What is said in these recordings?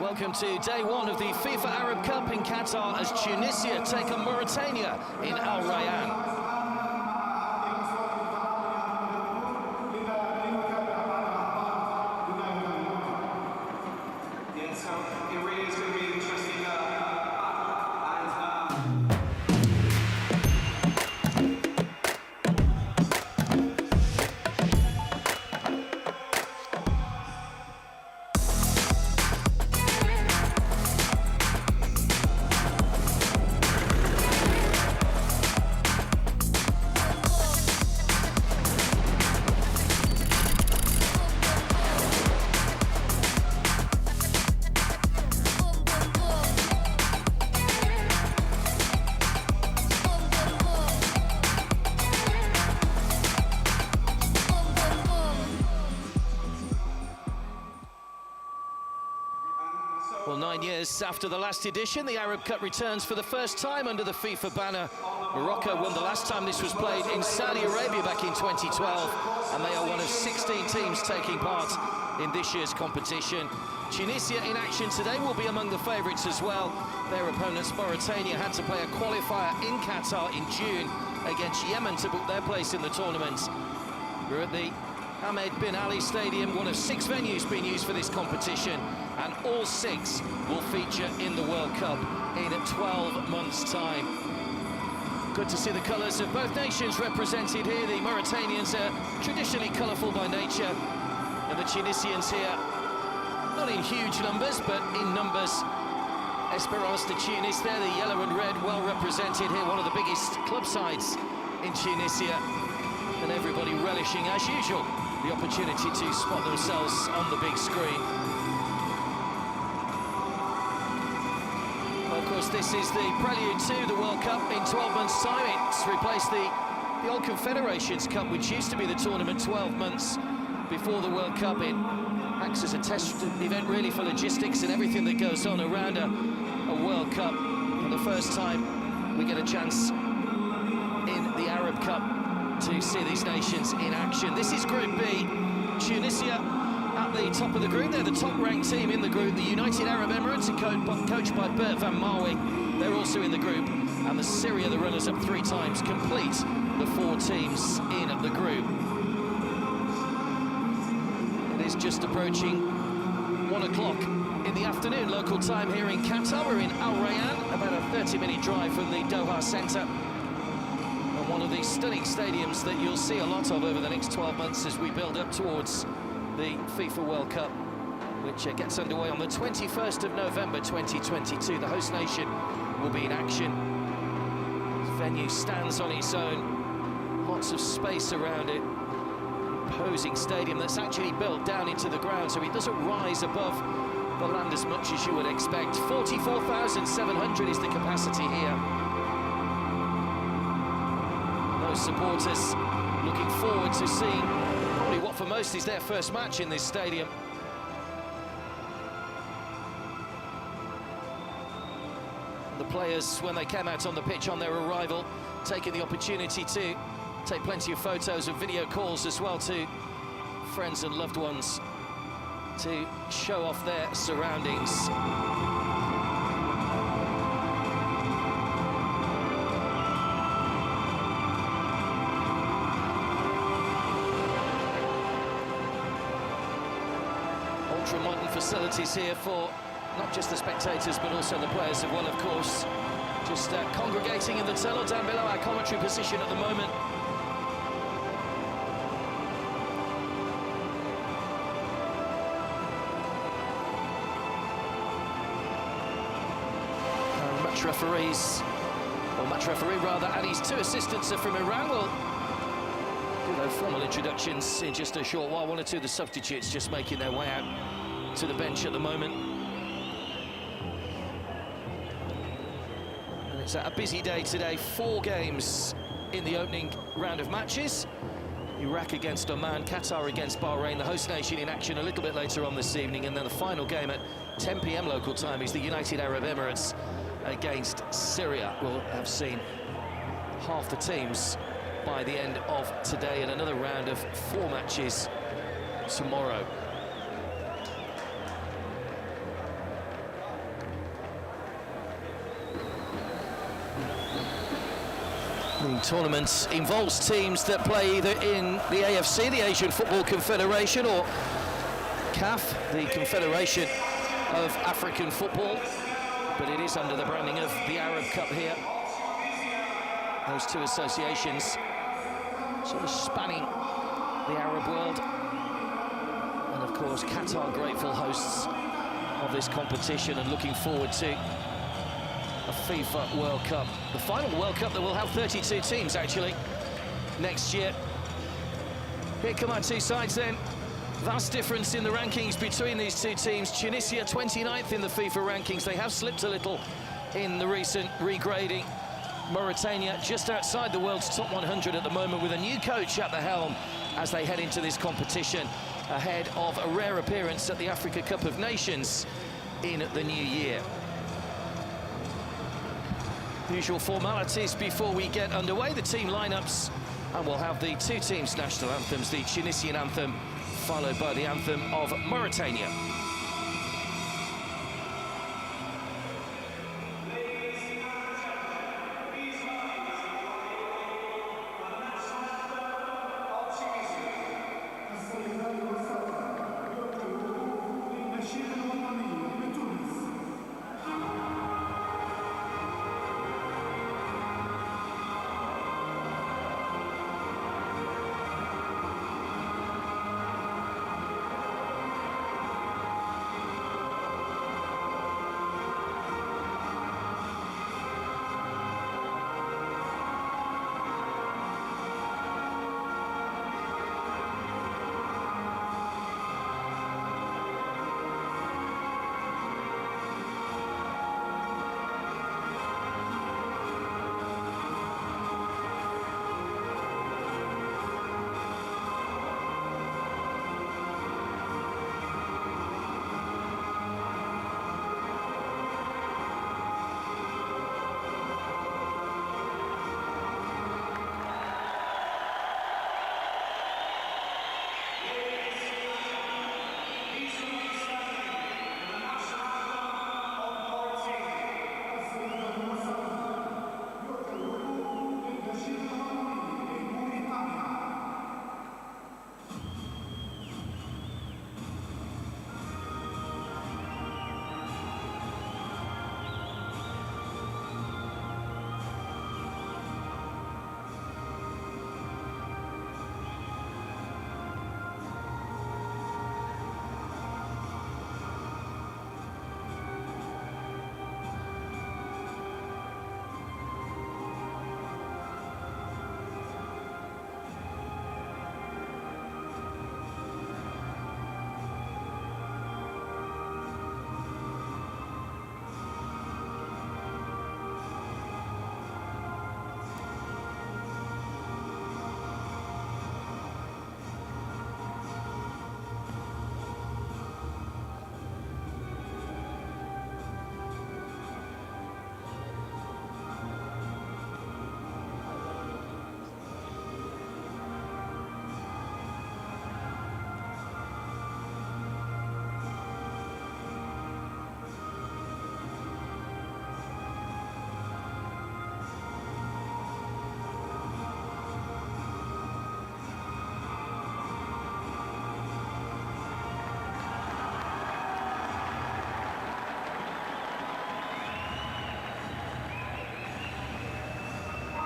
Welcome to day one of the FIFA Arab Cup in Qatar as Tunisia take on Mauritania in Al Rayyan. Well, 9 years after the last edition, the Arab Cup returns for the first time under the FIFA banner. Morocco won the last time this was played in Saudi Arabia back in 2012, and they are one of 16 teams taking part in this year's competition. Tunisia in action today will be among the favourites as well. Their opponents, Mauritania, had to play a qualifier in Qatar in June against Yemen to book their place in the tournament. We're at the Ahmed bin Ali Stadium, one of 6 venues being used for this competition, and all 6 will feature in the World Cup in 12 months' time. Good to see the colours of both nations represented here. The Mauritanians are traditionally colourful by nature, and the Tunisians here, not in huge numbers, but in numbers. Esperance de Tunis there, the yellow and red, well represented here, one of the biggest club sides in Tunisia, and everybody relishing, as usual, the opportunity to spot themselves on the big screen. Well, of course, this is the prelude to the World Cup in 12 months' time. It's replaced the old Confederations Cup, which used to be the tournament 12 months before the World Cup. It acts as a test event, really, for logistics and everything that goes on around a World Cup. For the first time, we get a chance in the Arab Cup to see these nations in action. This is Group B. Tunisia at the top of the group. They're the top-ranked team in the group. The United Arab Emirates are coached by Bert van Marwijk. They're also in the group. And the Syria, the runners-up 3 times, complete the 4 teams in the group. It is just approaching 1 o'clock in the afternoon, local time here in Qatar. We're in Al Rayyan, about a 30-minute drive from the Doha Centre. One of these stunning stadiums that you'll see a lot of over the next 12 months as we build up towards the FIFA World Cup, which gets underway on the 21st of November 2022. The host nation will be in action. The venue stands on its own, lots of space around it. Imposing stadium that's actually built down into the ground, so it doesn't rise above the land as much as you would expect. 44,700 is the capacity here. Supporters looking forward to seeing probably what for most is their first match in this stadium. The players, when they came out on the pitch on their arrival, taking the opportunity to take plenty of photos and video calls as well to friends and loved ones to show off their surroundings. Ultra-modern facilities here for not just the spectators but also the players as well, of course. Just congregating in the tunnel down below our commentary position at the moment. Match referee rather, and his 2 assistants are from Iran. Will do their formal introductions in just a short while. 1 or 2 of the substitutes just making their way out to the bench at the moment. And it's a busy day today. 4 games in the opening round of matches. Iraq against Oman, Qatar against Bahrain, the host nation in action a little bit later on this evening, and then the final game at 10 p.m. local time is the United Arab Emirates against Syria. We'll have seen half the teams by the end of today, and another round of 4 matches tomorrow. The tournament involves teams that play either in the AFC, the Asian Football Confederation, or CAF, the Confederation of African Football, but it is under the branding of the Arab Cup here. Those two associations sort of spanning the Arab world. And of course, Qatar, grateful hosts of this competition and looking forward to a FIFA World Cup. The final World Cup that will have 32 teams, actually, next year. Here come our two sides then. Vast difference in the rankings between these two teams. Tunisia 29th in the FIFA rankings. They have slipped a little in the recent regrading. Mauritania just outside the world's top 100 at the moment, with a new coach at the helm as they head into this competition ahead of a rare appearance at the Africa Cup of Nations in the new year. Usual formalities before we get underway, the team lineups, and we'll have the two teams' national anthems, the Tunisian anthem followed by the anthem of Mauritania.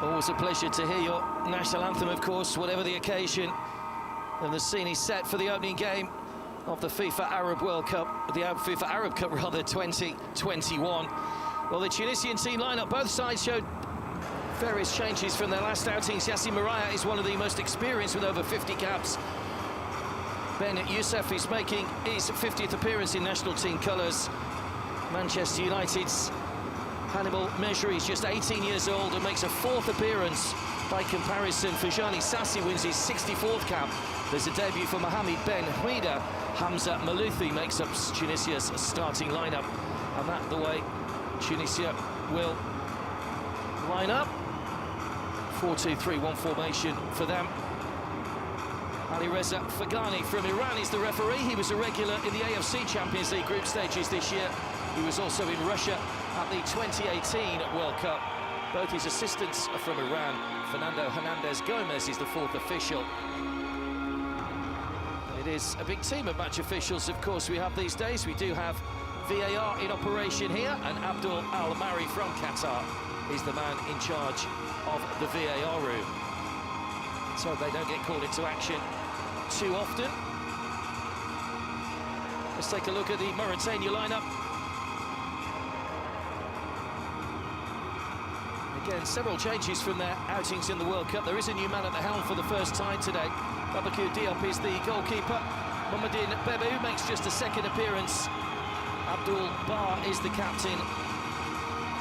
Always a pleasure to hear your national anthem, of course, whatever the occasion. And the scene is set for the opening game of the FIFA Arab World Cup, the FIFA Arab Cup, rather, 2021. Well, the Tunisian team lineup, both sides showed various changes from their last outings. Yassin Maraya is one of the most experienced with over 50 caps. Ben Youssef is making his 50th appearance in national team colours. Manchester United's Hannibal Mejri is just 18 years old and makes a fourth appearance by comparison. Fajani Sassi wins his 64th cap. There's a debut for Mohamed Ben Huida. Hamza Malouthi makes up Tunisia's starting lineup. And that's the way Tunisia will line up. 4-2-3-1 formation for them. Ali Reza Fagani from Iran is the referee. He was a regular in the AFC Champions League group stages this year. He was also in Russia at the 2018 World Cup. Both his assistants are from Iran. Fernando Hernandez Gomez is the fourth official. It is a big team of match officials, of course, we have these days. We do have VAR in operation here, and Abdul Al-Mari from Qatar is the man in charge of the VAR room. So they don't get called into action too often. Let's take a look at the Mauritania lineup. Again, several changes from their outings in the World Cup. There is a new man at the helm for the first time today. Babacou Diop is the goalkeeper. Mamadine Bebou makes just a second appearance. Abdul Bar is the captain.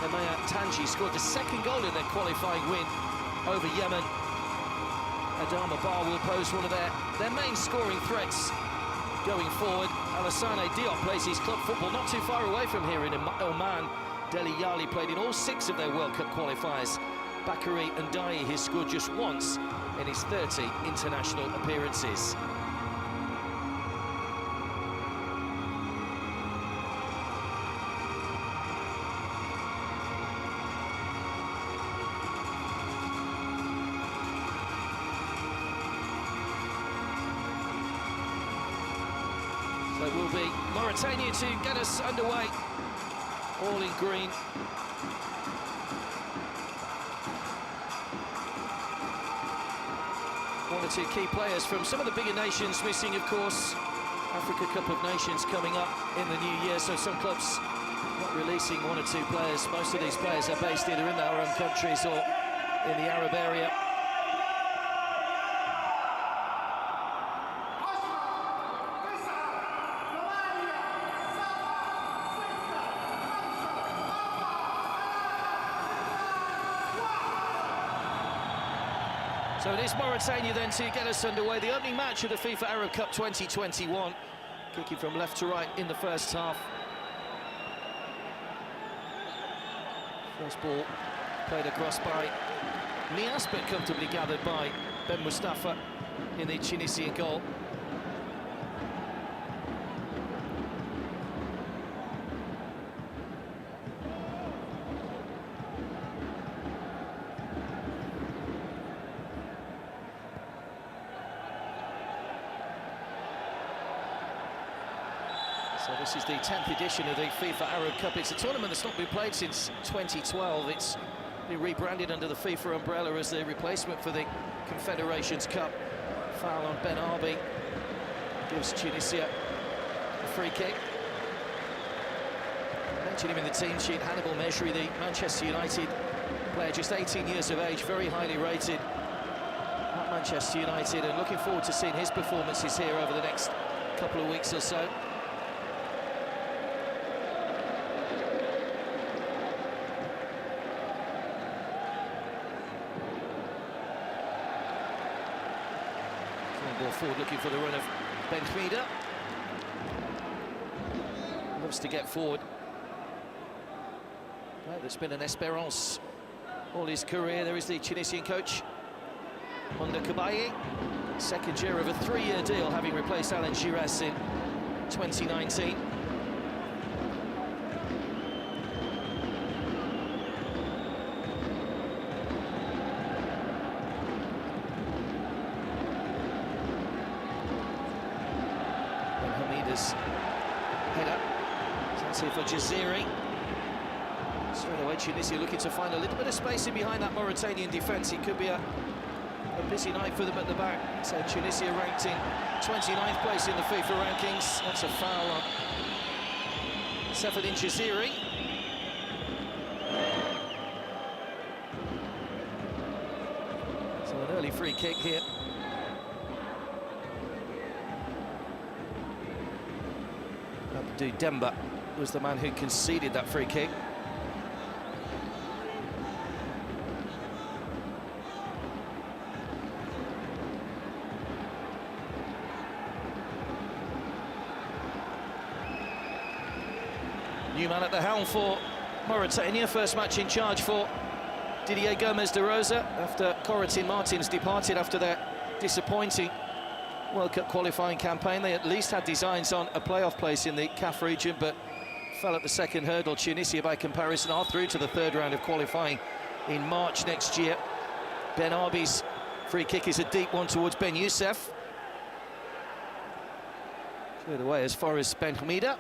Emaya Tanji scored the second goal in their qualifying win over Yemen. Adama Bar will pose one of their main scoring threats going forward. Alassane Diop plays his club football not too far away from here in Oman. Deli Yali played in all 6 of their World Cup qualifiers. Bakary Ndiaye has scored just once in his 30 international appearances. So it will be Mauritania to get us underway, all in green. One or two key players from some of the bigger nations missing, of course. Africa Cup of Nations coming up in the new year, so some clubs not releasing one or two players. Most of these players are based either in their own countries or in the Arab area. So it is Mauritania then to get us underway. The opening match of the FIFA Arab Cup 2021. Kicking from left to right in the first half. First ball played across by Nias, but comfortably gathered by Ben Mustafa in the Tunisian goal. So this is the 10th edition of the FIFA Arab Cup. It's a tournament that's not been played since 2012. It's been rebranded under the FIFA umbrella as the replacement for the Confederations Cup. Foul on Ben Arbi gives Tunisia a free kick. I mentioned him in the team sheet, Hannibal Mejri, the Manchester United player, just 18 years of age, very highly rated at Manchester United, and looking forward to seeing his performances here over the next couple of weeks or so. Ball forward looking for the run of Ben Khmida. Loves to get forward. Well, there's been an Espérance all his career. There is the Tunisian coach, Munda Kabaye. Second year of a 3-year deal, having replaced Alan Giresse in 2019. Header. That's here for Jaziri. Straight away, Tunisia looking to find a little bit of space in behind that Mauritanian defence. It could be a busy night for them at the back. So Tunisia ranked in 29th place in the FIFA rankings. That's a foul on Seferdin Jaziri. So an early free kick here. Abdou Demba was the man who conceded that free kick. New man at the helm for Mauritania, first match in charge for Didier Gomez de Rosa after Corentin Martins departed after their disappointing World Cup qualifying campaign. They at least had designs on a playoff place in the CAF region, but fell at the second hurdle. Tunisia, by comparison, are through to the third round of qualifying in March next year. Ben Arbi's free kick is a deep one towards Ben Youssef. Cleared away as far as Ben Hamida.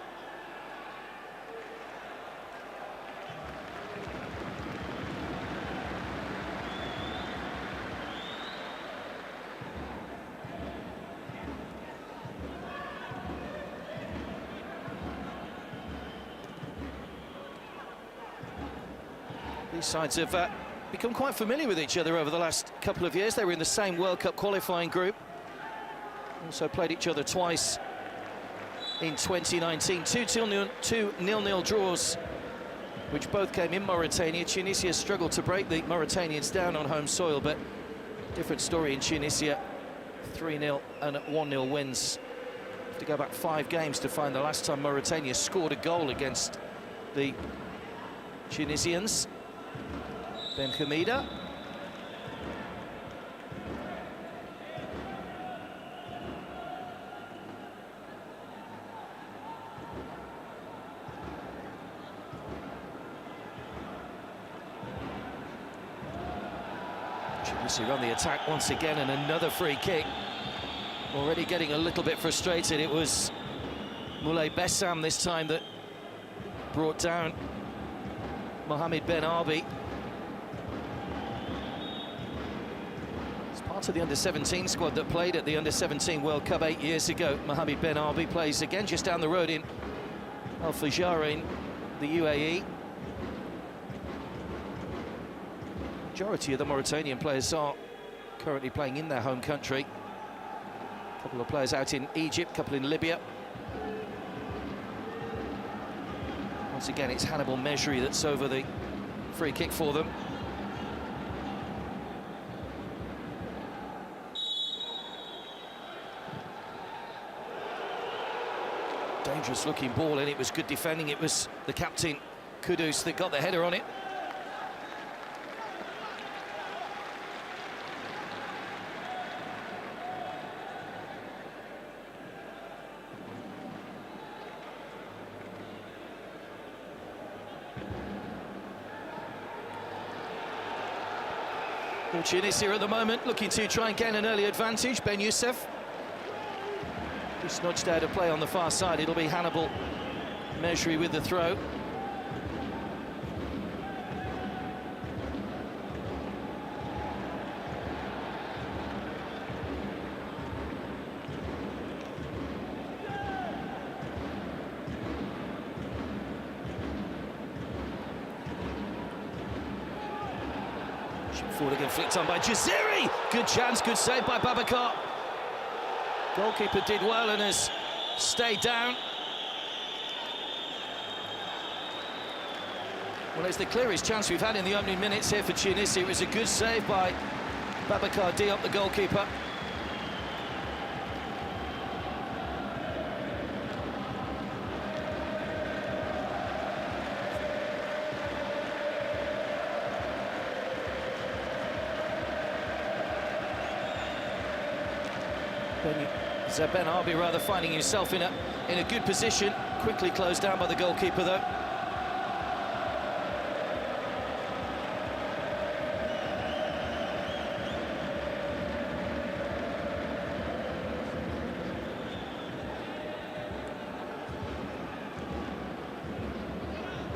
These sides have become quite familiar with each other over the last couple of years. They were in the same World Cup qualifying group. Also played each other twice in 2019. Two 0-0 draws, which both came in Mauritania. Tunisia struggled to break the Mauritanians down on home soil, but different story in Tunisia. 3-0 and 1-0 wins. Have to go back 5 games to find the last time Mauritania scored a goal against the Tunisians. Ben Hamida. Tunisia run the attack once again, and another free kick. Already getting a little bit frustrated. It was Moulay Bessam this time that brought down Mohamed Ben Arbi. Part of the under-17 squad that played at the under-17 World Cup 8 years ago. Mohamed Ben Arbi plays again just down the road in Al Fajr in the UAE. Majority of the Mauritanian players are currently playing in their home country. A couple of players out in Egypt, a couple in Libya. Once again, it's Hannibal Mejri that's over the free kick for them. Dangerous looking ball, and it was good defending. It was the captain, Kudus, that got the header on it. Well, Tunisia at the moment looking to try and gain an early advantage. Ben Youssef just nudged out of play on the far side. It'll be Hannibal Mejri with the throw. Forward again, flicked on by Jaziri. Good chance, good save by Babacar. Goalkeeper did well and has stayed down. Well, it's the clearest chance we've had in the opening minutes here for Tunisia. It was a good save by Babacar Diop, the goalkeeper. Ben Arbi rather finding himself in a good position. Quickly closed down by the goalkeeper, though.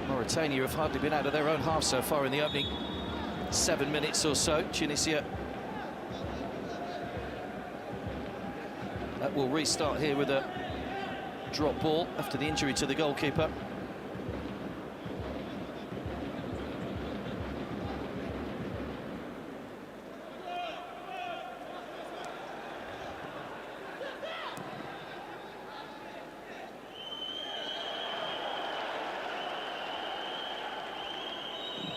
Mauritania have hardly been out of their own half so far in the opening 7 minutes or so. Tunisia will restart here with a drop ball after the injury to the goalkeeper.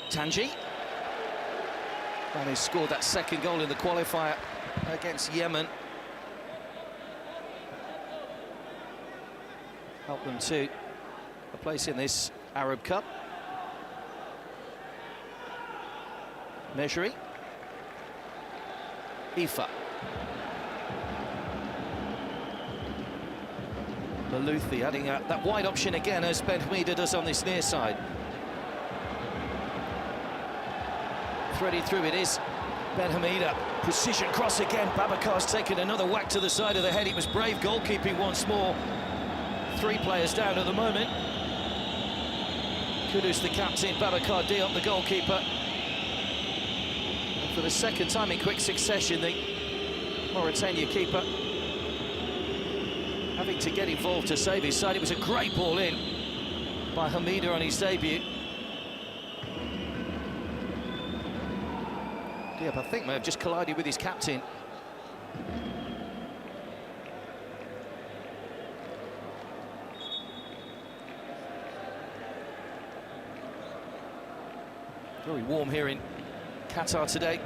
Tanji, and he scored that second goal in the qualifier against Yemen. Help them to a place in this Arab Cup. Mejri. Ifa. Malouthi adding that wide option again, as Ben Hamida does on this near side. threaded through. It is Ben Hamida. Precision cross again. Babacar's taken another whack to the side of the head. It was brave goalkeeping once more. 3 players down at the moment. Kudus, the captain, Babacar Diop, the goalkeeper. And for the second time in quick succession, the Mauritania keeper having to get involved to save his side. It was a great ball in by Hamida on his debut. Diop, I think, may have just collided with his captain. Very warm here in Qatar today.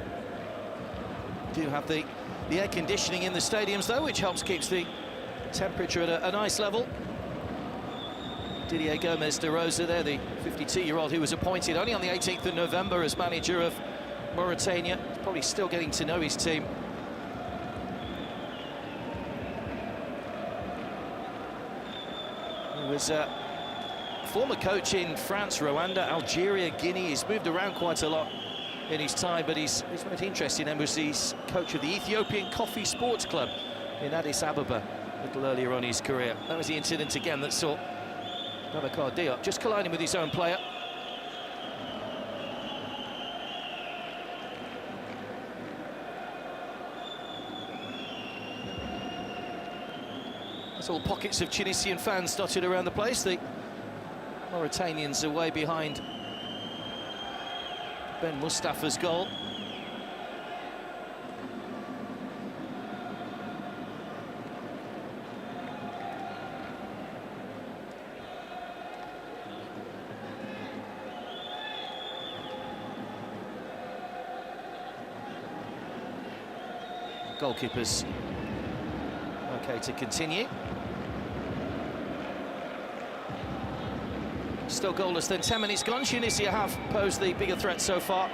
Do have the air conditioning in the stadiums, though, which helps keeps the temperature at a nice level. Didier Gomez de Rosa there, the 52-year-old who was appointed only on the 18th of November as manager of Mauritania. He's probably still getting to know his team. He was a former coach in France, Rwanda, Algeria, Guinea. He's moved around quite a lot in his time, but he's very interesting. And was he's coach of the Ethiopian Coffee Sports Club in Addis Ababa a little earlier on in his career. That was the incident again that saw Babacar Diop just colliding with his own player. There's all pockets of Tunisian fans dotted around the place. The Mauritanians are way behind Ben Mustafa's goal. Goalkeepers okay to continue. Still goalless then, 10 minutes gone. Tunisia have posed the bigger threat so far.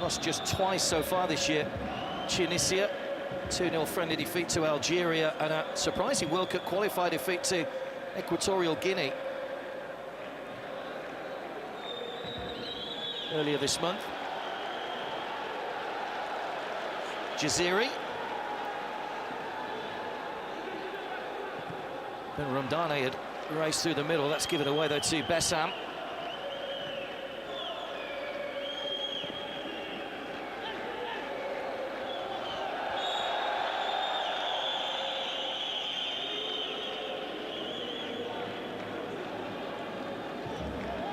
Lost just twice so far this year. Tunisia, 2-0 friendly defeat to Algeria and a surprising World Cup qualifier defeat to Equatorial Guinea earlier this month. Jaziri. Ben Ramdane had raced through the middle. That's given away though to Bessam.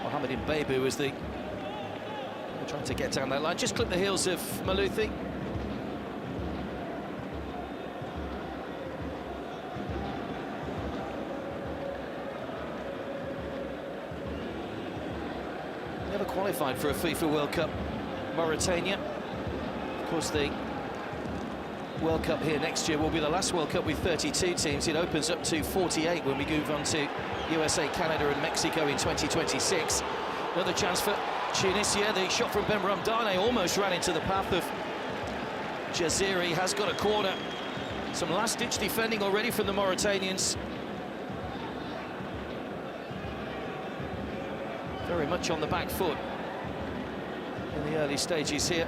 Mohamed Mbeibu was the trying to get down that line. Just clipped the heels of Malouthi. Never qualified for a FIFA World Cup, Mauritania. Of course, the World Cup here next year will be the last World Cup with 32 teams. It opens up to 48 when we move on to USA, Canada and Mexico in 2026. Another chance for Tunisia. The shot from Ben Ramdane almost ran into the path of Jaziri. Has got a corner. Some last-ditch defending already from the Mauritanians. Very much on the back foot in the early stages here.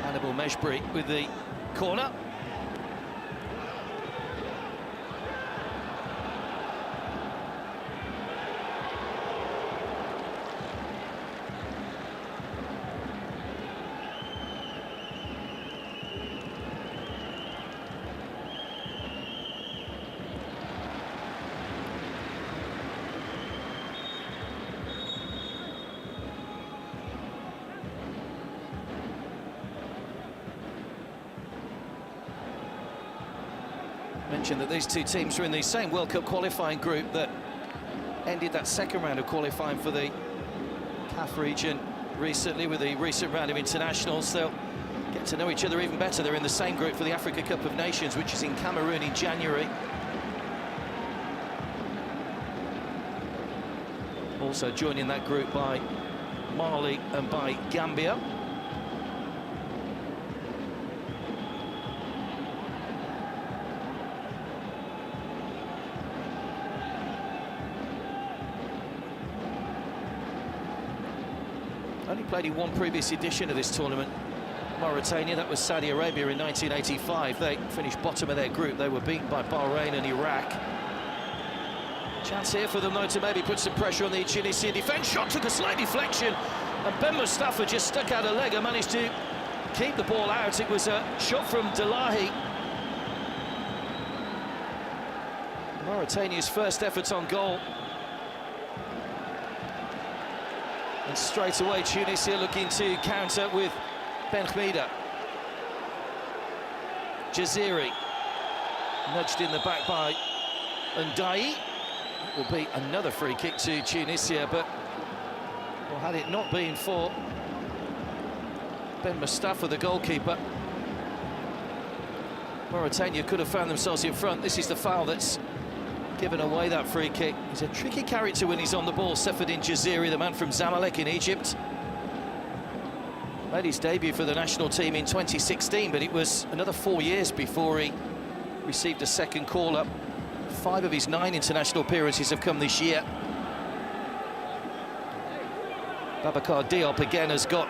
Hannibal Mejbri with the corner. Mentioned that these two teams were in the same World Cup qualifying group that ended that second round of qualifying for the CAF region recently with the recent round of internationals. They'll get to know each other even better. They're in the same group for the Africa Cup of Nations, which is in Cameroon in January. Also joining that group by Mali and by Gambia. Only played in one previous edition of this tournament. Mauritania, that was Saudi Arabia in 1985. They finished bottom of their group. They were beaten by Bahrain and Iraq. Chance here for them, though, to maybe put some pressure on the Tunisian defence. Shot took a slight deflection, and Ben Mustafa just stuck out a leg and managed to keep the ball out. It was a shot from Delahi. Mauritania's first effort on goal. And straight away, Tunisia looking to counter with Ben Khmida. Jaziri, nudged in the back by Ndai. It will be another free kick to Tunisia, but well, had it not been for Ben Mustafa, the goalkeeper, Mauritania could have found themselves in front. This is the foul that's given away that free kick. He's a tricky character when he's on the ball. Seferdin Jaziri, the man from Zamalek in Egypt. Made his debut for the national team in 2016, but it was another 4 years before he received a second call-up. 5 of his 9 international appearances have come this year. Babacar Diop again has got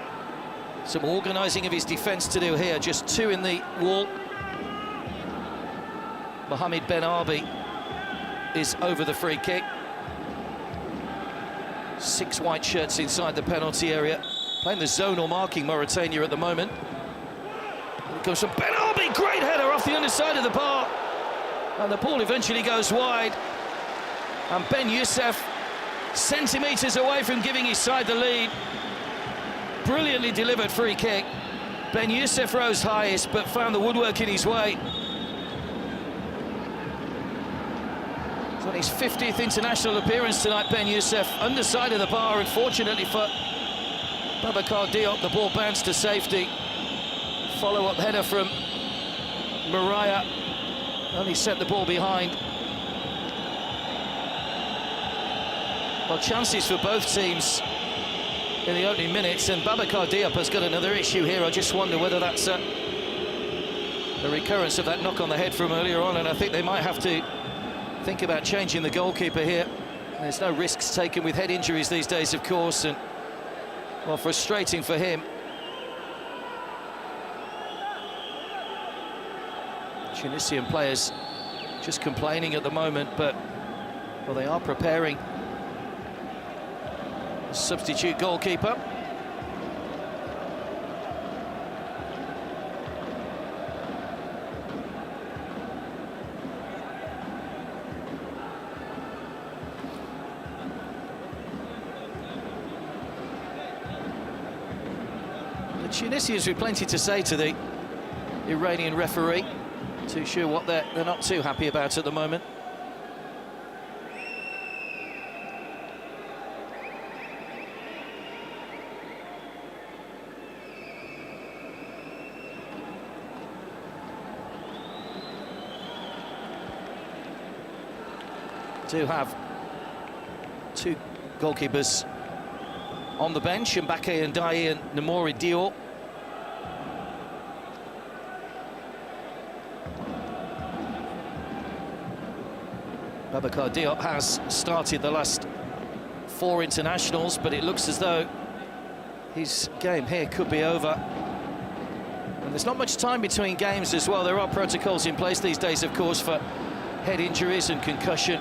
some organising of his defence to do here. Just 2 in the wall. Mohamed Ben Arbi is over the free kick. 6 white shirts inside the penalty area. Playing the zonal marking, Mauritania, at the moment. It comes from Ben Arbi, great header off the underside of the bar. And the ball eventually goes wide. And Ben Youssef, centimetres away from giving his side the lead. Brilliantly delivered free kick. Ben Youssef rose highest, but found the woodwork in his way. It's on his 50th international appearance tonight, Ben Youssef, underside of the bar. Unfortunately for Babacar Diop, the ball bounced to safety. Follow-up header from Mariah only sent the ball behind. Well, chances for both teams in the opening minutes, and Babacar Diop has got another issue here. I just wonder whether that's a recurrence of that knock on the head from earlier on, and I think they might have to think about changing the goalkeeper here. There's no risks taken with head injuries these days, of course, and well, frustrating for him. Tunisian players just complaining at the moment, but well, they are preparing a substitute goalkeeper. The Tunisians with plenty to say to the Iranian referee. Too sure what they're not too happy about at the moment. Do have 2 goalkeepers on the bench, Mbake and Ndai and Namori Dior. Babacar Diop has started the last 4 internationals, but it looks as though his game here could be over. And there's not much time between games as well. There are protocols in place these days, of course, for head injuries and concussion.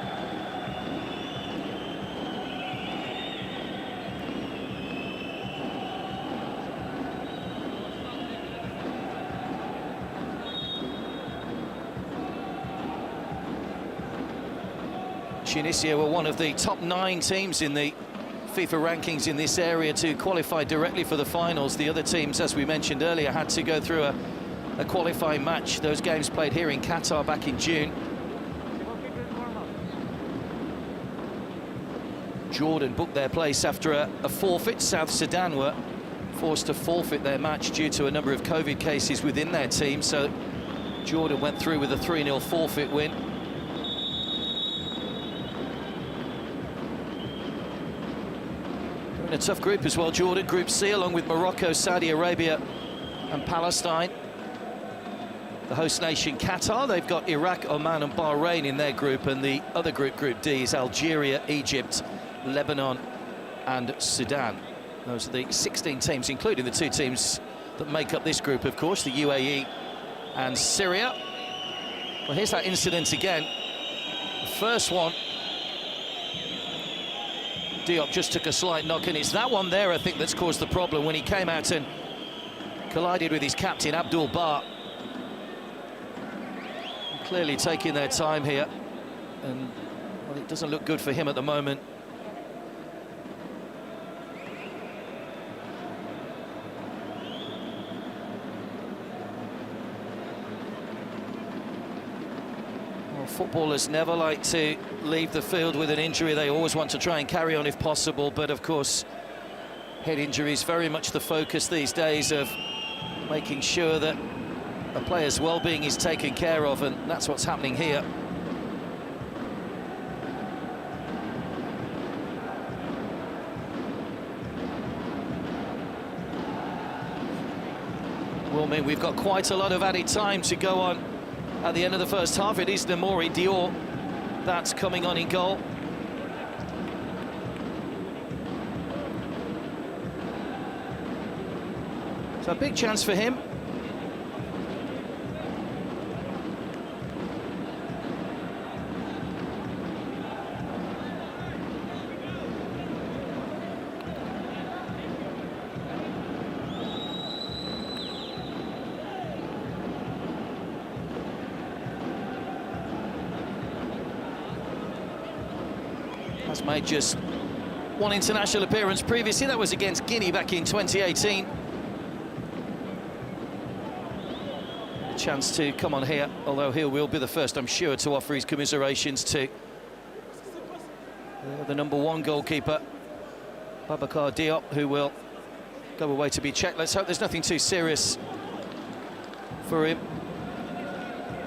Tunisia were one of the top 9 teams in the FIFA rankings in this area to qualify directly for the finals. The other teams, as we mentioned earlier, had to go through a qualifying match. Those games played here in Qatar back in June. Jordan booked their place after a forfeit. South Sudan were forced to forfeit their match due to a number of COVID cases within their team, so Jordan went through with a 3-0 forfeit win. In a tough group as well, Jordan, Group C, along with Morocco, Saudi Arabia and Palestine. The host nation, Qatar, they've got Iraq, Oman and Bahrain in their group, and the other group, Group D, is Algeria, Egypt, Lebanon and Sudan. Those are the 16 teams, including the 2 teams that make up this group, of course, the UAE and Syria. Well, here's that incident again. The first one, Diop just took a slight knock, and it's that one there, I think, that's caused the problem when he came out and collided with his captain, Abdul Bar. Clearly taking their time here, and well, it doesn't look good for him at the moment. Well, footballers never like to leave the field with an injury. They always want to try and carry on if possible, but of course head injuries very much the focus these days, of making sure that a player's well-being is taken care of, and that's what's happening here. Will mean we've got quite a lot of added time to go on at the end of the first half. It is Namori Dior that's coming on in goal. So a big chance for him. Has made just one international appearance previously. That was against Guinea back in 2018. A chance to come on here, although he will be the first, I'm sure, to offer his commiserations to the #1 goalkeeper, Babacar Diop, who will go away to be checked. Let's hope there's nothing too serious for him.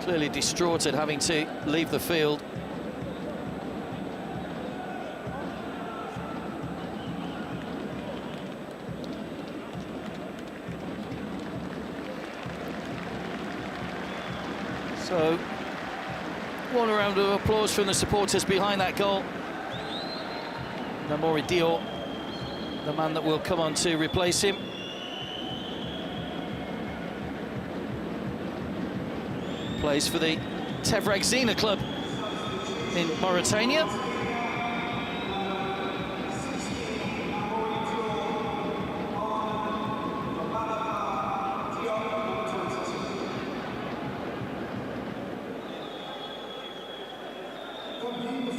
Clearly distraught at having to leave the field. So, one round of applause from the supporters behind that goal. Namori Dior, the man that will come on to replace him. Plays for the Tevreg Zina club in Mauritania.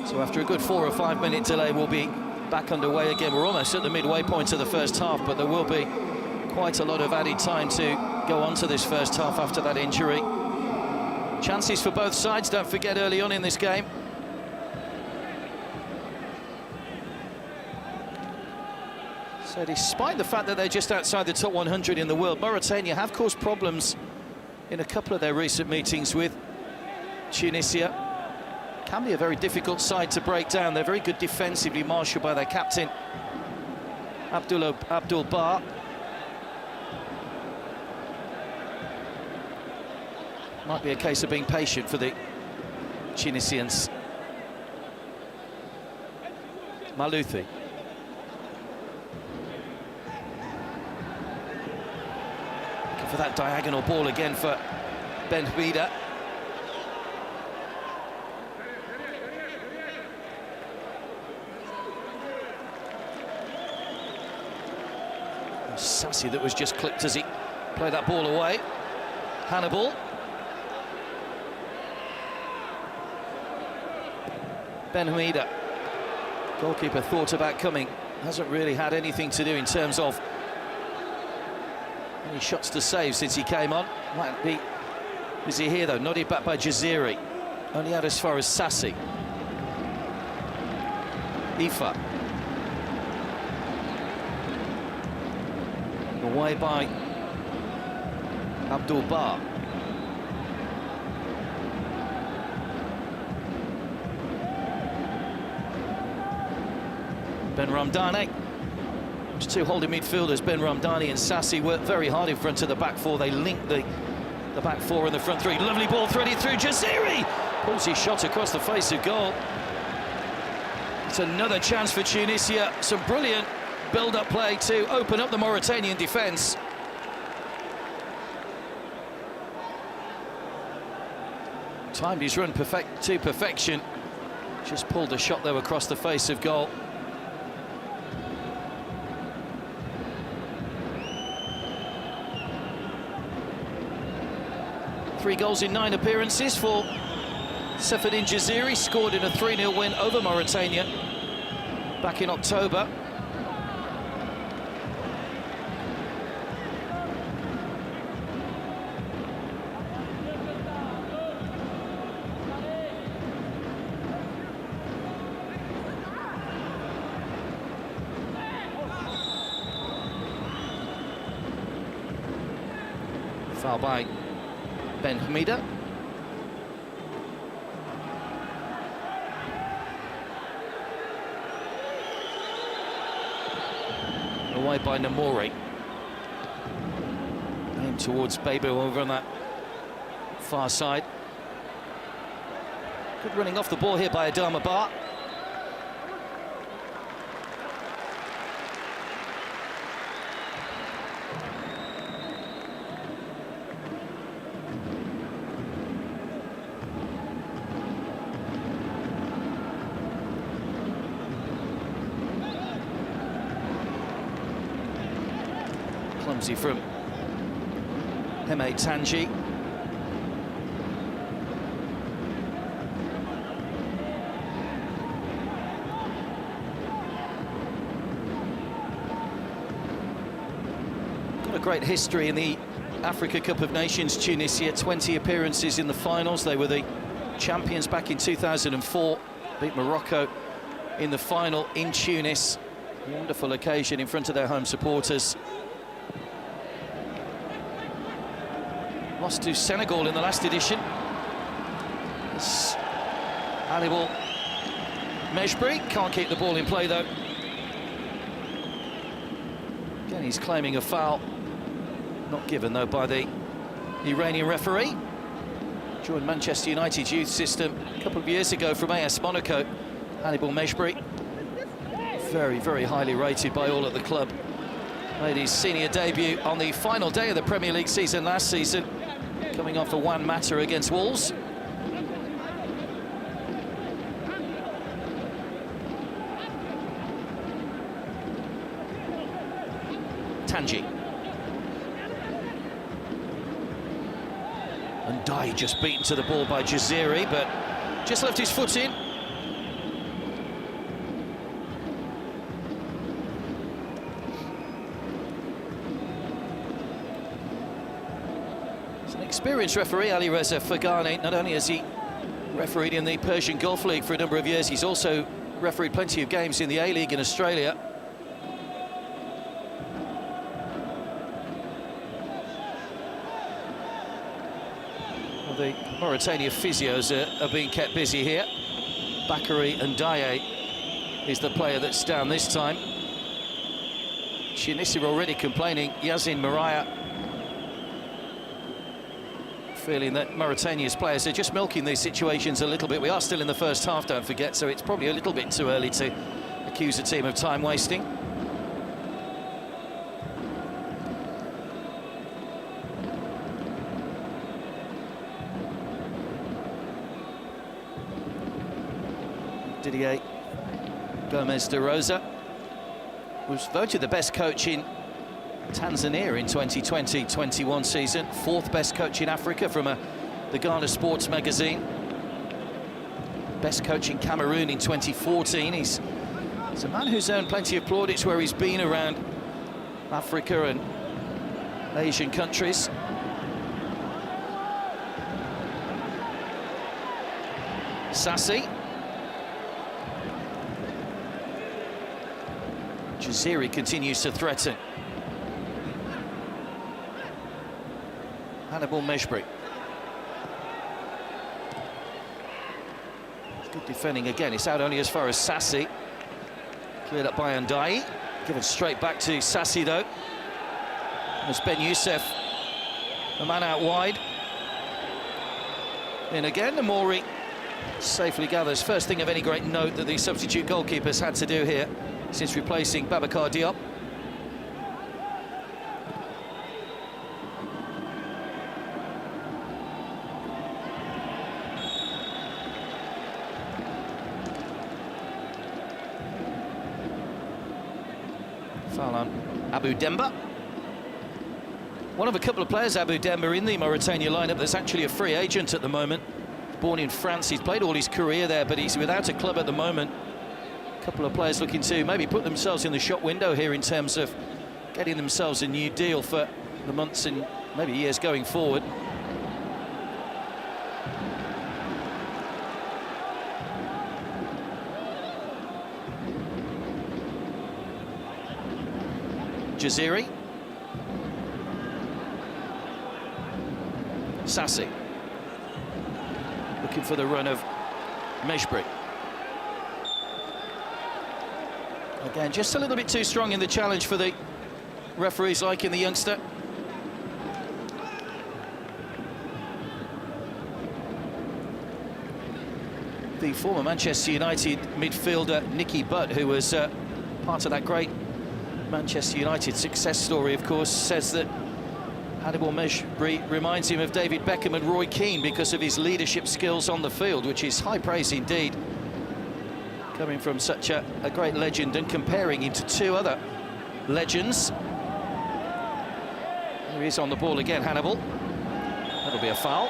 So after a good 4 or 5 minute delay, we'll be back underway again. We're almost at the midway point of the first half, but there will be quite a lot of added time to go on to this first half after that injury. Chances for both sides, don't forget, early on in this game. So despite the fact that they're just outside the top 100 in the world, Mauritania have caused problems in a couple of their recent meetings with Tunisia. Can be a very difficult side to break down. They're very good defensively, marshalled by their captain, Abdul Bar. Might be a case of being patient for the Tunisians. Malouthi. Looking for that diagonal ball again for Ben Hamida. Sassi that was just clipped as he played that ball away. Hannibal. Ben Hamida. Goalkeeper thought about coming. Hasn't really had anything to do in terms of any shots to save since he came on. Might be busy here though. Nodded back by Jaziri. Only out as far as Sassi. Ifa. Away by Abdul Bar. Ben Ramdane. Those two holding midfielders, Ben Ramdani and Sassi, worked very hard in front of the back four. They linked the back four and the front three. Lovely ball threaded through. Jaziri pulls his shot across the face of goal. It's another chance for Tunisia. Some brilliant build-up play to open up the Mauritanian defence. Timed his run to perfection. Just pulled a shot though across the face of goal. Three goals in 9 appearances for Seferdin Jaziri, scored in a 3-0 win over Mauritania back in October. Foul by Ben Hamida. Away by Namori. Aimed towards Bebo over on that far side. Good running off the ball here by Adama Ba. Clumsy from Heme Tanji. Got a great history in the Africa Cup of Nations, Tunisia. 20 appearances in the finals. They were the champions back in 2004. Beat Morocco in the final in Tunis. Wonderful occasion in front of their home supporters. Lost to Senegal in the last edition. It's Hannibal Mejbri can't keep the ball in play though. Again, he's claiming a foul. Not given though by the Iranian referee. Joined Manchester United's youth system a couple of years ago from AS Monaco. Hannibal Mejbri, very, very highly rated by all at the club. Made his senior debut on the final day of the Premier League season last season, coming off a Juan Mata against Wolves. Tanji. And Dai just beaten to the ball by Jaziri, but just left his foot in. Experienced referee Ali Reza Fagani. Not only has he refereed in the Persian Gulf League for a number of years, he's also refereed plenty of games in the A-League in Australia. Well, the Mauritania physios are being kept busy here. Bakary Ndiaye is the player that's down this time. Tunisia already complaining. Yazin Maraya feeling that Mauritania's players are just milking these situations a little bit. We are still in the first half, don't forget, so it's probably a little bit too early to accuse a team of time wasting. Didier Gomez de Rosa was voted the best coach in Tanzania in 2020-21 season, 4th best coach in Africa from the Ghana Sports magazine. Best coach in Cameroon in 2014. He's a man who's earned plenty of plaudits where he's been around Africa and Asian countries. Sassi. Jaziri continues to threaten. Hannibal Mejbri. Good defending again. It's out only as far as Sassi. Cleared up by Ndiaye. Given straight back to Sassi, though. As Ben Youssef, the man out wide. And again, Namori safely gathers. First thing of any great note that the substitute goalkeepers had to do here since replacing Babacar Diop. Foul on Abu Demba. One of a couple of players, Abu Demba, in the Mauritania lineup that's actually a free agent at the moment. Born in France, he's played all his career there, but he's without a club at the moment. A couple of players looking to maybe put themselves in the shop window here in terms of getting themselves a new deal for the months and maybe years going forward. Jaziri. Sassi. Looking for the run of Mejbri. Again, just a little bit too strong in the challenge for the referees, liking the youngster. The former Manchester United midfielder Nicky Butt, who was part of that great Manchester United success story, of course, says that Hannibal Mejbri reminds him of David Beckham and Roy Keane because of his leadership skills on the field, which is high praise indeed, coming from such a great legend and comparing him to two other legends. Here he is on the ball again, Hannibal. That'll be a foul.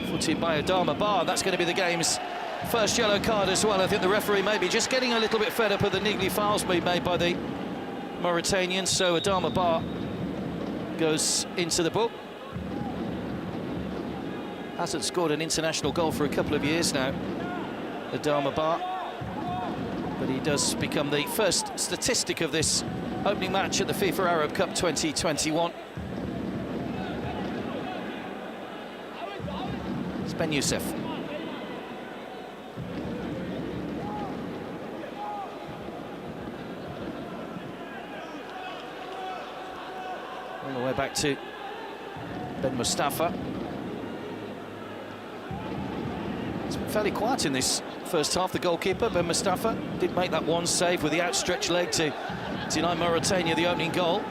Footed by Adama Ba. That's going to be the game's first yellow card as well. I think the referee may be just getting a little bit fed up of the niggly fouls being made by the Mauritanians, so Adama Ba goes into the book. Hasn't scored an international goal for a couple of years now, Adama Ba, but he does become the first statistic of this opening match at the FIFA Arab Cup 2021. It's Ben Youssef. All the way back to Ben Mustafa. It's been fairly quiet in this first half. The goalkeeper, Ben Mustafa, did make that one save with the outstretched leg to deny Mauritania the opening goal.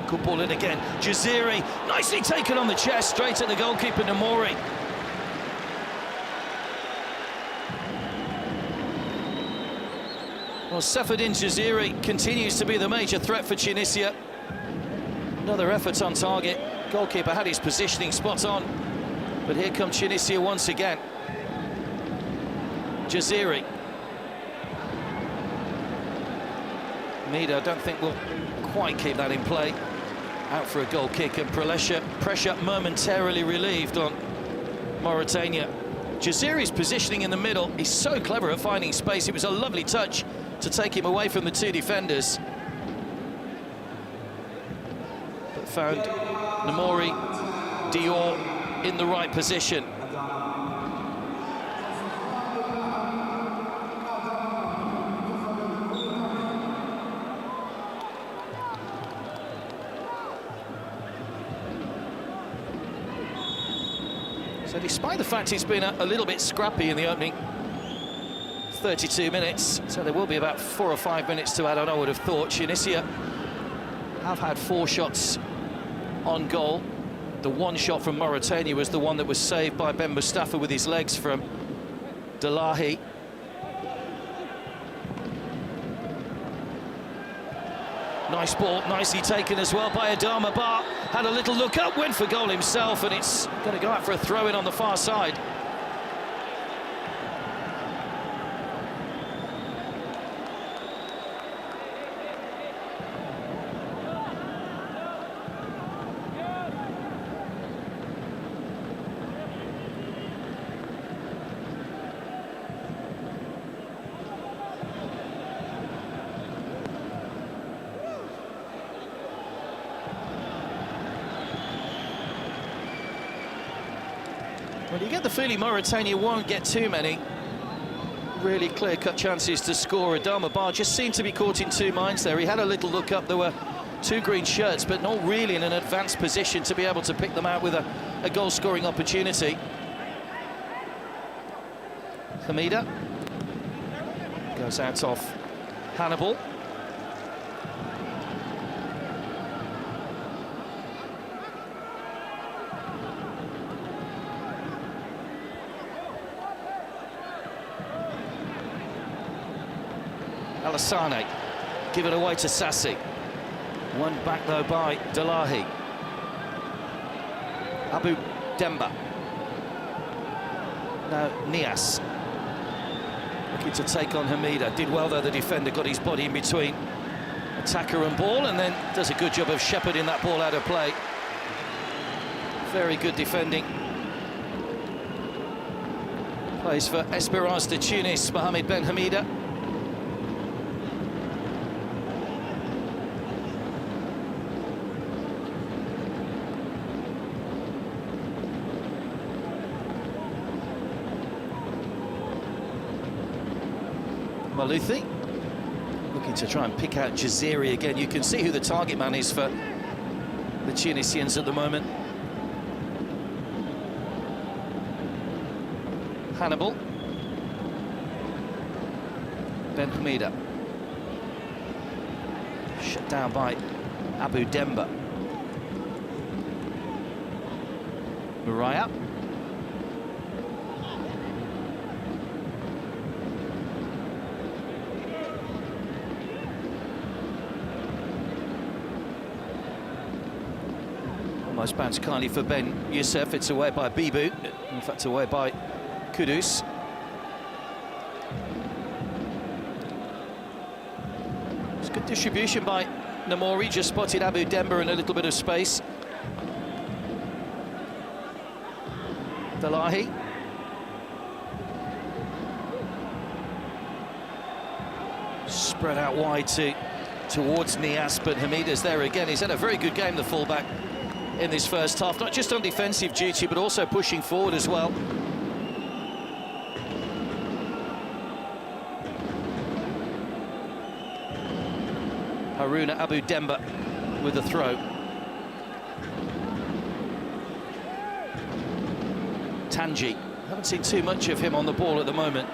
Good ball in again. Jaziri, nicely taken on the chest, straight at the goalkeeper, Namori. Well, Safadin Jaziri continues to be the major threat for Tunisia. Another effort on target. Goalkeeper had his positioning spot on, but here comes Tunisia once again. Jaziri. Mida, I don't think will quite keep that in play. Out for a goal kick, and pressure momentarily relieved on Mauritania. Jaziri's positioning in the middle, he's so clever at finding space. It was a lovely touch to take him away from the two defenders. But found Namori Dior in the right position. So despite the fact it's been a little bit scrappy in the opening 32 minutes, so there will be about 4 or 5 minutes to add on, I would have thought. Tunisia have had 4 shots on goal. The one shot from Mauritania was the one that was saved by Ben Mustafa with his legs from Delahi. Nice ball, nicely taken as well by Adama Ba. Had a little look up, went for goal himself, and it's going to go out for a throw-in on the far side. Well, you get the feeling Mauritania won't get too many. really clear-cut chances to score. Adama Ba just seemed to be caught in two minds there. He had a little look up. There were two green shirts, but not really in an advanced position to be able to pick them out with a goal-scoring opportunity. Hamida goes out off Hannibal. Alassane, give it away to Sassi. Won back though by Delahi. Abu Demba. Now Nias. Looking to take on Hamida. Did well though, the defender got his body in between attacker and ball, and then does a good job of shepherding that ball out of play. Very good defending. Plays for Esperance de Tunis, Mohamed Ben Hamida. Malouthi looking to try and pick out Jaziri again. You can see who the target man is for the Tunisians at the moment. Hannibal. Ben Hamida. Shut down by Abu Demba. Mariah. Almost bounced kindly for Ben Youssef. It's away by Bibu. In fact, away by Kudus. It's good distribution by Namori. Just spotted Abu Demba in a little bit of space. Delahi. Spread out wide towards Nias, but Hamida's there again. He's had a very good game, the fullback, in this first half, not just on defensive duty, but also pushing forward as well. Haruna Abu Demba with the throw. Tanji, haven't seen too much of him on the ball at the moment.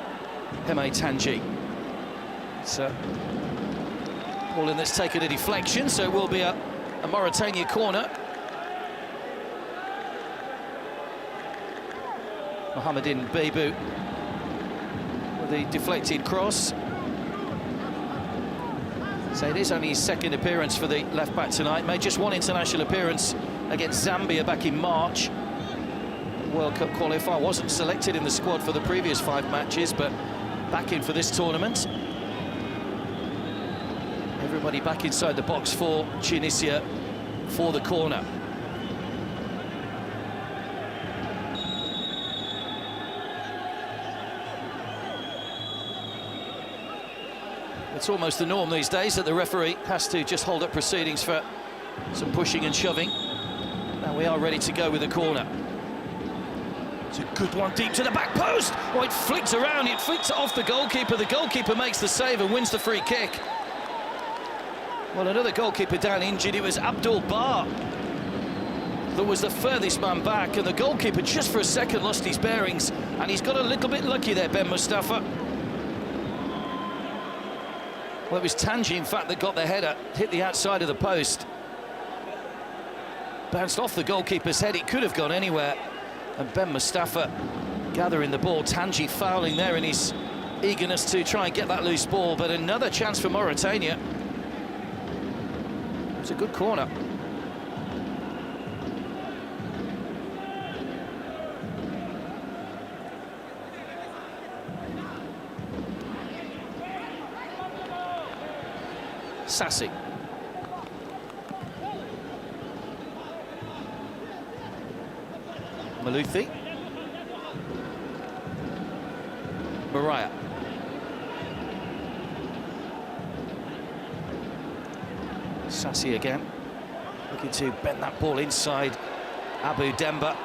Heme Tanji. It's a ball in that's taken a deflection, so it will be a Mauritania corner. Mohamedin Beibu with the deflected cross. So it is only his second appearance for the left-back tonight. Made just one international appearance against Zambia back in March. World Cup qualifier, wasn't selected in the squad for the previous 5 matches, but back in for this tournament. Everybody back inside the box for Tunisia for the corner. It's almost the norm these days that the referee has to just hold up proceedings for some pushing and shoving. Now we are ready to go with the corner. It's a good one deep to the back post. Oh, it flicked around, it flicked off the goalkeeper. The goalkeeper makes the save and wins the free kick. Well, another goalkeeper down injured. It was Abdul Bar that was the furthest man back, and the goalkeeper just for a second lost his bearings, and he's got a little bit lucky there, Ben Mustafa. Well, it was Tanji, in fact, that got the header, hit the outside of the post. Bounced off the goalkeeper's head. It could have gone anywhere. And Ben Mustafa gathering the ball. Tanji fouling there in his eagerness to try and get that loose ball. But another chance for Mauritania. It's a good corner. Sassi. Malouthi. Mariah. Sassi again. Looking to bend that ball inside Abu Demba.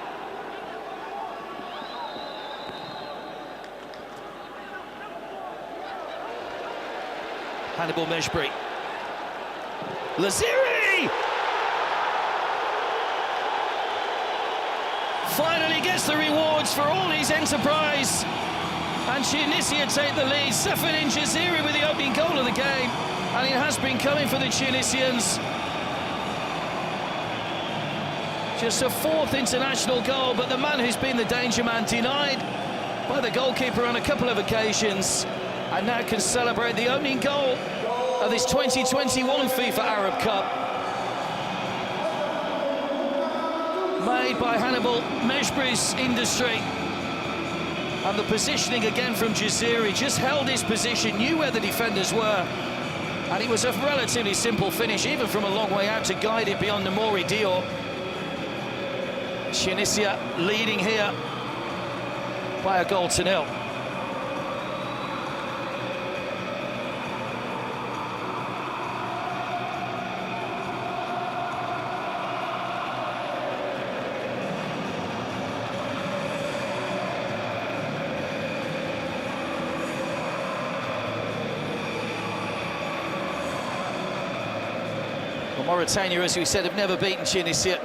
Hannibal Mejbri. Laziri! Finally gets the rewards for all his enterprise. And Tunisia take the lead. Safin Jaziri with the opening goal of the game. And it has been coming for the Tunisians. Just a fourth international goal, but the man who's been the danger man denied by the goalkeeper on a couple of occasions, and now can celebrate the opening goal of this 2021 FIFA Arab Cup. Made by Hannibal Mejbri's industry. And the positioning again from Jaziri, just held his position, knew where the defenders were. And it was a relatively simple finish, even from a long way out, to guide it beyond Namori Dior. Tunisia leading here by a 1-0. Well, Mauritania, as we said, have never beaten Tunisia.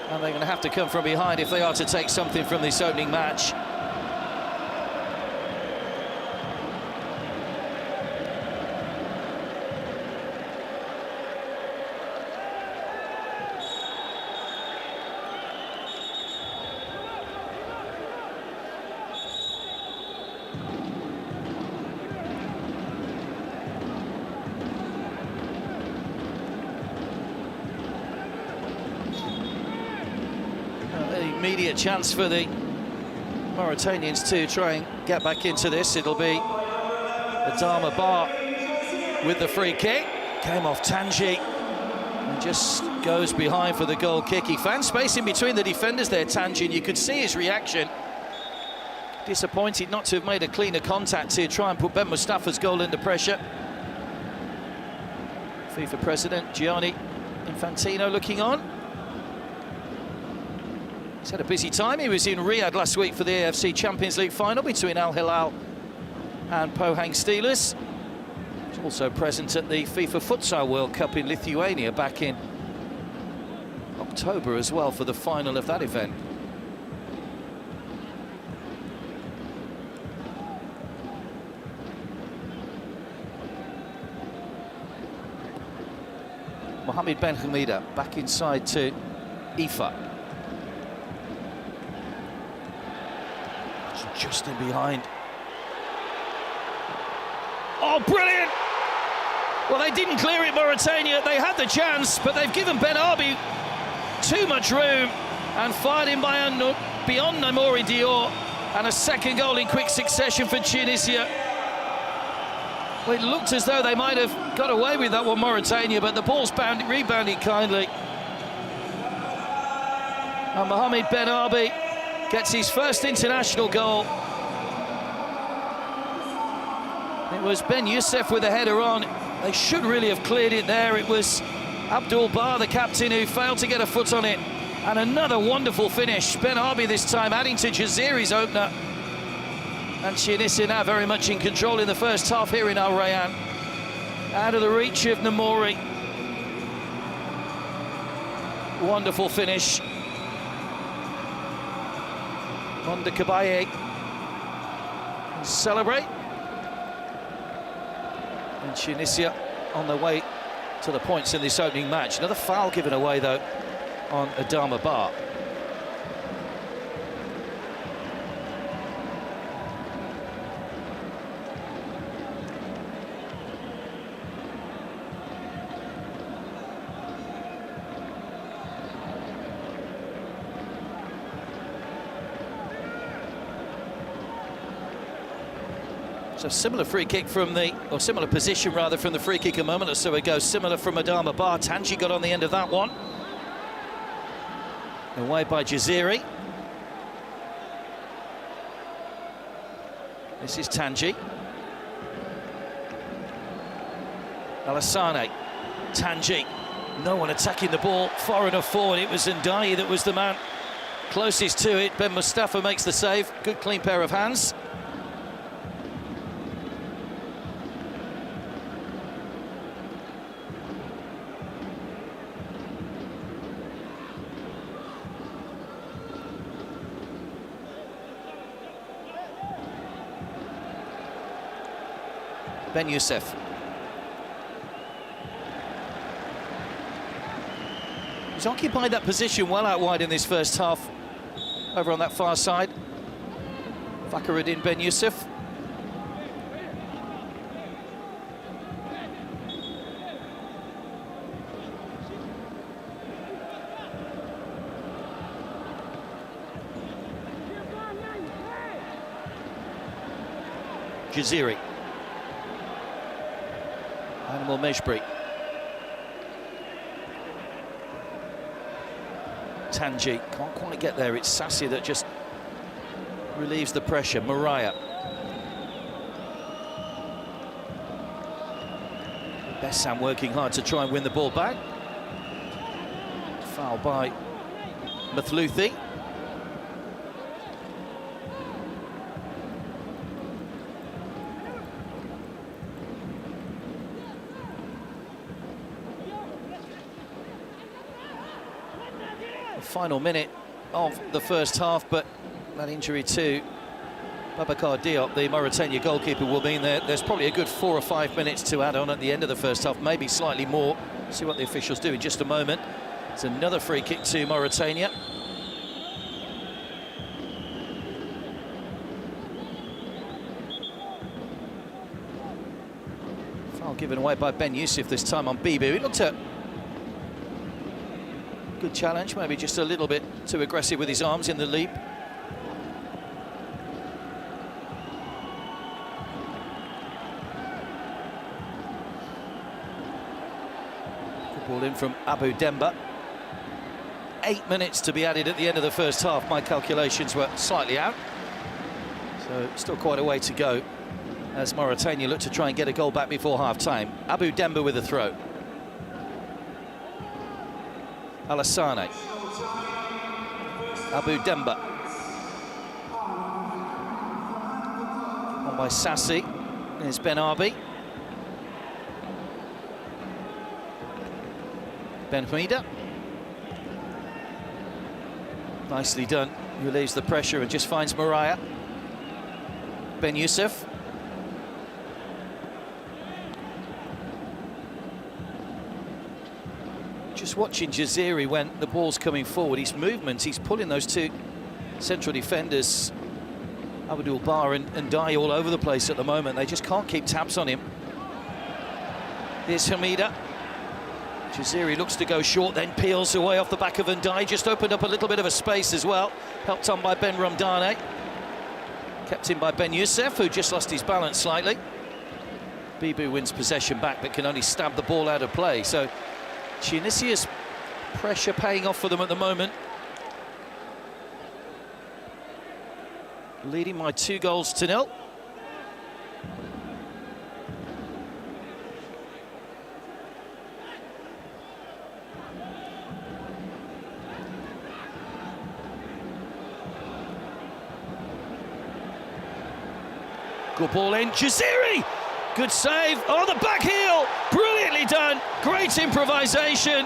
And they're going to have to come from behind if they are to take something from this opening match. Immediate chance for the Mauritanians to try and get back into this. It'll be Adama Bar with the free kick. Came off Tanji and just goes behind for the goal kick. He found space in between the defenders there, Tanji, and you could see his reaction. Disappointed not to have made a cleaner contact to try and put Ben Mustafa's goal under pressure. FIFA President Gianni Infantino looking on. He's had a busy time. He was in Riyadh last week for the AFC Champions League final between Al Hilal and Pohang Steelers. He's also present at the FIFA Futsal World Cup in Lithuania back in October as well for the final of that event. Mohamed Ben Hamida back inside to Ifa. Just in behind. Oh, brilliant! Well, they didn't clear it, Mauritania. They had the chance, but they've given Ben Arbi too much room and fired him beyond Namori Dior. And a second goal in quick succession for Tunisia. Well, it looked as though they might have got away with that one, Mauritania, but the ball's rebounded kindly. And Mohamed Ben Arbi gets his first international goal. It was Ben Youssef with a header on. They should really have cleared it there. It was Abdul Bar, the captain, who failed to get a foot on it. And another wonderful finish. Ben Arbi this time adding to Jaziri's opener. And Tunisia now very much in control in the first half here in Al Rayyan. Out of the reach of Namori. Wonderful finish. Monda Kabaye celebrate. And Tunisia on their way to the points in this opening match. Another foul given away, though, on Adama Bar. So similar free kick from the, or similar position rather, from the free kick a moment or so ago. Similar from Adama Bar. Tanji got on the end of that one. Away by Jaziri. This is Tanji. Alassane. Tanji. No one attacking the ball far enough forward. It was Ndiaye that was the man closest to it. Ben Mustafa makes the save. Good clean pair of hands. Ben Youssef. He's occupied that position well out wide in this first half. Over on that far side. Fakhruddin Ben Youssef. Jaziri. Animal Mejbri. Tanji can't quite get there. It's Sassi that just relieves the pressure. Mariah. Bessam working hard to try and win the ball back. Foul by Mathlouthi. Final minute of the first half, but that injury to Babacar Diop, the Mauritania goalkeeper, will mean there's probably a good 4 or 5 minutes to add on at the end of the first half, maybe slightly more. See what the officials do in just a moment. It's another free kick to Mauritania. Foul given away by Ben Youssef this time on Bibu. It looked at good challenge, maybe just a little bit too aggressive with his arms in the leap. Good ball in from Abu Demba. 8 minutes to be added at the end of the first half. My calculations were slightly out. So still quite a way to go as Mauritania look to try and get a goal back before half-time. Abu Demba with a throw. Alassane. Abu Demba. On by Sassi. There's Ben Arbi. Ben Hamida. Nicely done. Relieves the pressure and just finds Mariah. Ben Youssef. Just watching Jaziri when the ball's coming forward, his movement, he's pulling those two central defenders, Abdul Bar and Dai, all over the place at the moment. They just can't keep tabs on him. Here's Hamida. Jaziri looks to go short, then peels away off the back of Ndai. Just opened up a little bit of a space as well. Helped on by Ben Ramdane. Kept in by Ben Youssef, who just lost his balance slightly. Bibu wins possession back, but can only stab the ball out of play. So Tunisia's pressure paying off for them at the moment. Leading by 2-0. Good ball in, Jaziri! Good save, oh, the back heel, brilliantly done, great improvisation.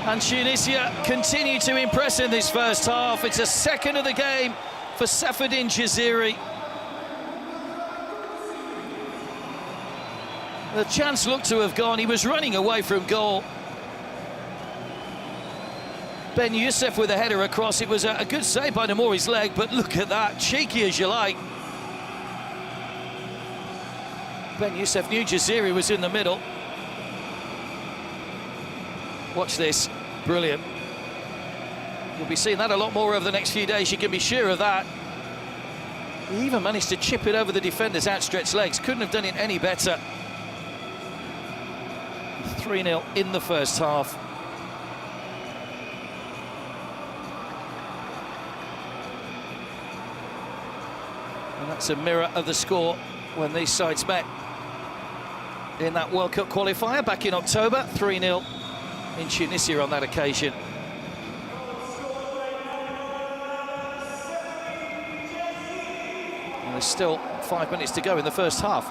And Tunisia continue to impress in this first half. It's a second of the game for Safieddine Jaziri. The chance looked to have gone, he was running away from goal. Ben Youssef with a header across, it was a good save by Namouri's leg, but look at that, cheeky as you like. Ben Youssef knew Jaziri was in the middle. Watch this, brilliant. You'll be seeing that a lot more over the next few days, you can be sure of that. He even managed to chip it over the defender's outstretched legs, couldn't have done it any better. 3-0 in the first half. And that's a mirror of the score when these sides met in that World Cup qualifier back in October. 3-0 in Tunisia on that occasion. And there's still 5 minutes to go in the first half.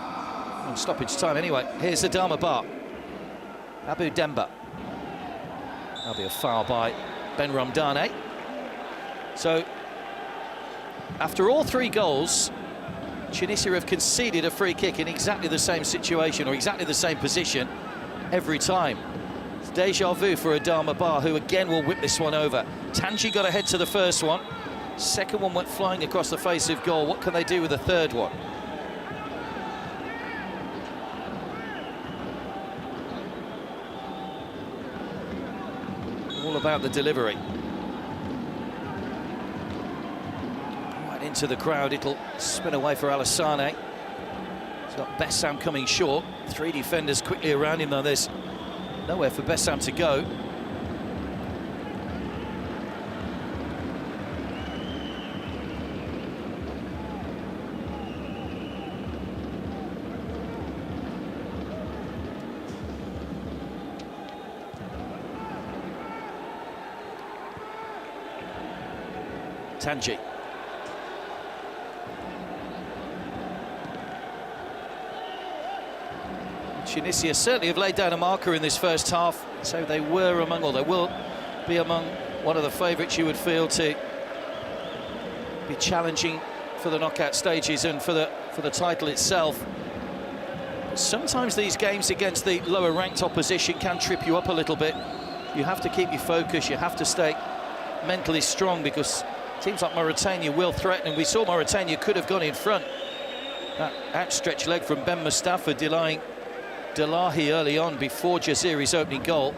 On stoppage time anyway. Here's Adama Bar. Abu Demba. That'll be a foul by Ben Ramdane. So, after all 3 goals, Tunisia have conceded a free kick in exactly the same situation or exactly the same position every time. It's deja vu for Adama Bar, who again will whip this one over. Tanji got ahead to the first one. Second one went flying across the face of goal. What can they do with the third one? All about the delivery. Right into the crowd, it'll spin away for Alassane. He's got Bessam coming short. Three defenders quickly around him, though there's nowhere for Bessam to go. Tanji. Tunisia certainly have laid down a marker in this first half, so they were among, or they will be among, one of the favourites you would feel to be challenging for the knockout stages and for the title itself. But sometimes these games against the lower ranked opposition can trip you up a little bit. You have to keep your focus, you have to stay mentally strong, because teams like Mauritania will threaten, and we saw Mauritania could have gone in front. That outstretched leg from Ben Mustafa delaying Delahi early on before Jaziri's opening goal.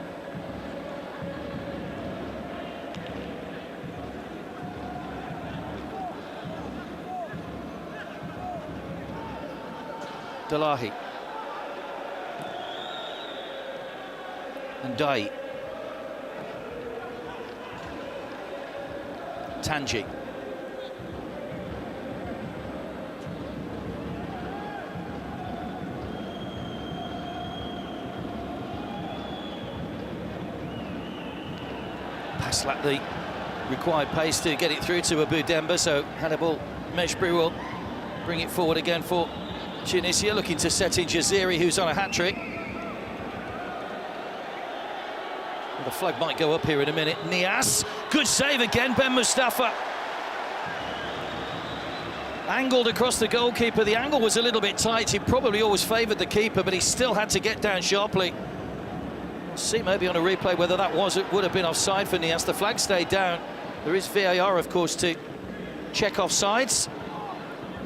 Delahi. And Dai. Tanji. Pass lacked the required pace to get it through to Abu Demba, so Hannibal Meshbri will bring it forward again for Tunisia, looking to set in Jaziri, who's on a hat-trick. Well, the flag might go up here in a minute. Niasse, good save again, Ben Mustafa. Angled across the goalkeeper. The angle was a little bit tight. He probably always favoured the keeper, but he still had to get down sharply. We'll see maybe on a replay whether that would have been offside for Niasse. The flag stayed down. There is VAR, of course, to check offsides.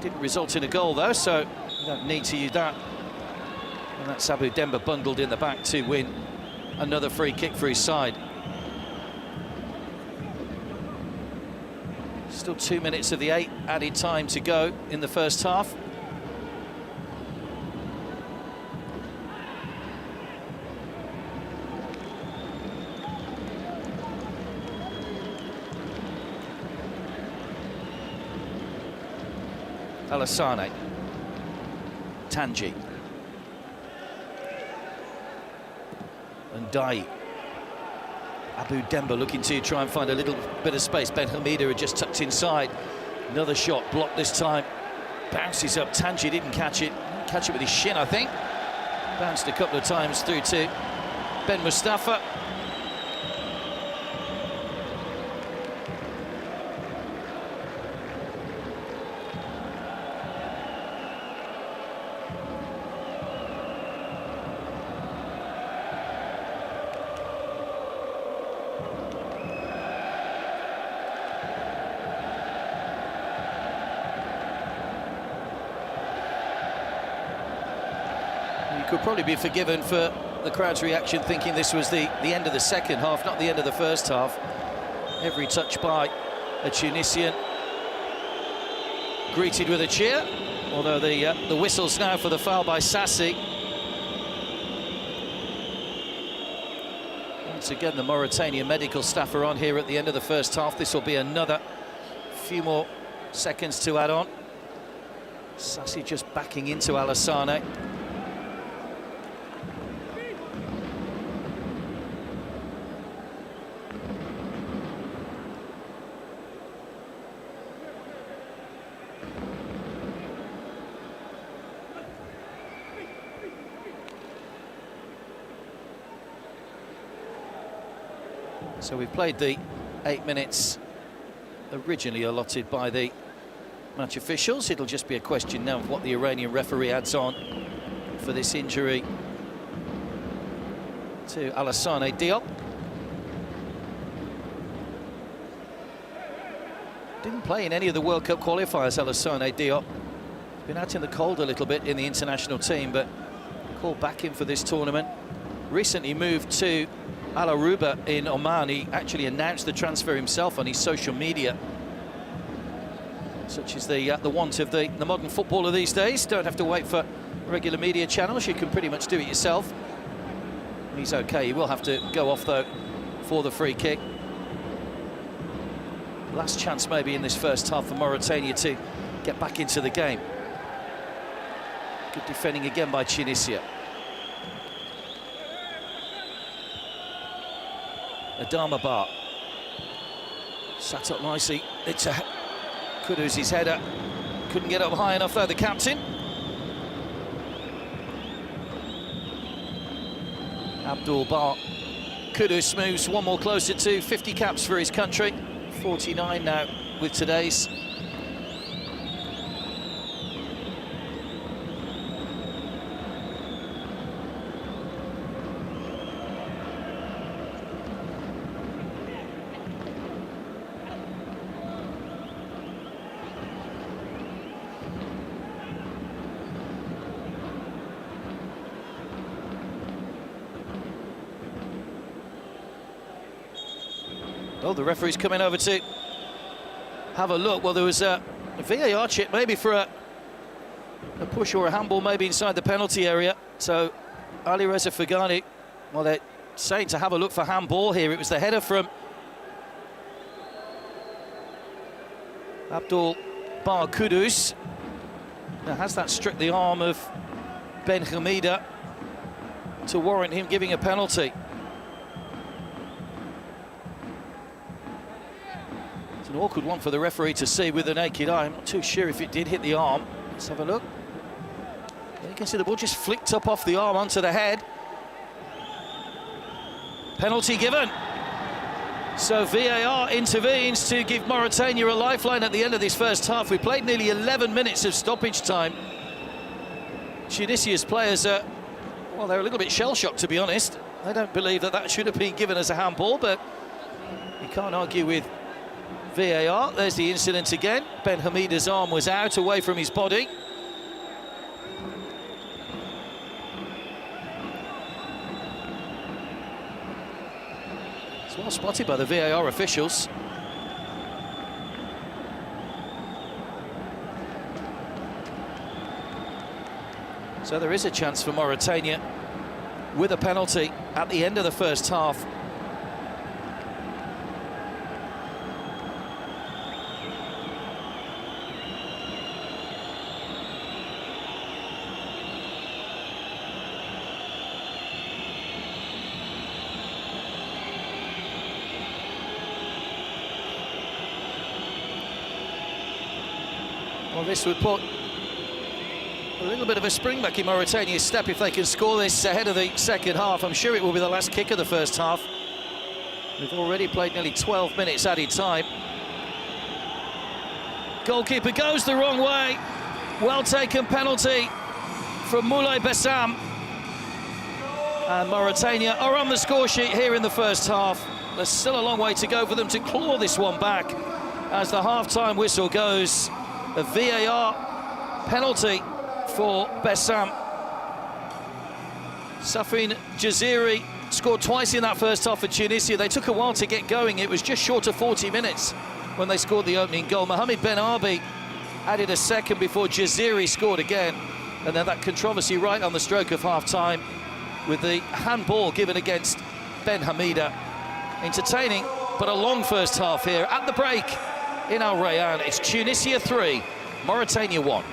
Didn't result in a goal, though, so you don't need to use that. And that's Abu Demba bundled in the back to win another free kick for his side. Still 2 minutes of the 8 added time to go in the first half. Alassane. Tanji. And Dai. Abu Demba looking to try and find a little bit of space. Ben Hamida had just tucked inside. Another shot blocked this time. Bounces up. Tanji didn't catch it. Catch it with his shin, I think. Bounced a couple of times through to Ben Mustafa. Could probably be forgiven for the crowd's reaction, thinking this was the end of the second half, not the end of the first half. Every touch by a Tunisian greeted with a cheer, although the whistle's now for the foul by Sassi. Once again, the Mauritania medical staff are on here at the end of the first half. This will be another few more seconds to add on. Sassi just backing into Alassane. So we've played the 8 minutes originally allotted by the match officials. It'll just be a question now of what the Iranian referee adds on for this injury to Alassane Diop. Didn't play in any of the World Cup qualifiers, Alassane Diop. Been out in the cold a little bit in the international team, but called back in for this tournament. Recently moved to Al Aruba in Oman. He actually announced the transfer himself on his social media. Such is the want of the modern footballer these days. Don't have to wait for regular media channels. You can pretty much do it yourself. He's okay. He will have to go off, though, for the free kick. Last chance maybe in this first half for Mauritania to get back into the game. Good defending again by Tunisia. Adama Bar. Sat up nicely. It's a Kudus' header. Couldn't get up high enough though, the captain. Abdul Bar. Kudus moves one more closer to 50 caps for his country. 49 now with today's. Oh, the referee's coming over to have a look. Well, there was a VAR check, maybe for a push or a handball, maybe inside the penalty area. So Ali Reza Fagani, well, they're saying to have a look for handball here. It was the header from Abdul Bar Kudus. Now, has that struck the arm of Ben Hamida to warrant him giving a penalty? An awkward one for the referee to see with the naked eye. I'm not too sure if it did hit the arm. Let's have a look. You can see the ball just flicked up off the arm onto the head. Penalty given. So VAR intervenes to give Mauritania a lifeline at the end of this first half. We played nearly 11 minutes of stoppage time. Tunisia's players are, well, they're a little bit shell-shocked, to be honest. They don't believe that that should have been given as a handball, but you can't argue with VAR. There's the incident again. Ben Hamida's arm was out, away from his body. It's well spotted by the VAR officials. So there is a chance for Mauritania with a penalty at the end of the first half. Well, this would put a little bit of a springback in Mauritania's step if they can score this ahead of the second half. I'm sure it will be the last kick of the first half. We've already played nearly 12 minutes added time. Goalkeeper goes the wrong way. Well taken penalty from Moulay Bessam. And Mauritania are on the score sheet here in the first half. There's still a long way to go for them to claw this one back as the half-time whistle goes. A VAR penalty for Bessam. Safin Jaziri scored twice in that first half for Tunisia. They took a while to get going. It was just short of 40 minutes when they scored the opening goal. Mohamed Ben Arbi added a second before Jaziri scored again. And then that controversy right on the stroke of half-time with the handball given against Ben Hamida. Entertaining, but a long first half here at the break in Al Rayyan. It's Tunisia 3, Mauritania 1.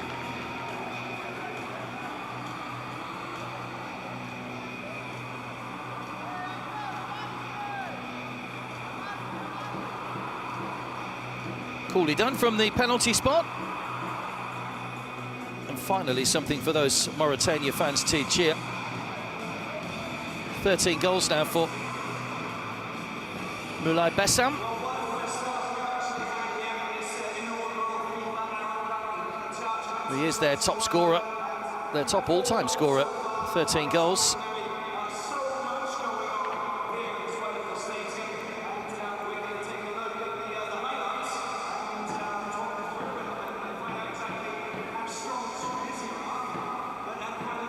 Coolly done from the penalty spot. And finally something for those Mauritania fans to cheer. 13 goals now for Moulay Bessam. He is their top scorer, their top all-time scorer, 13 goals.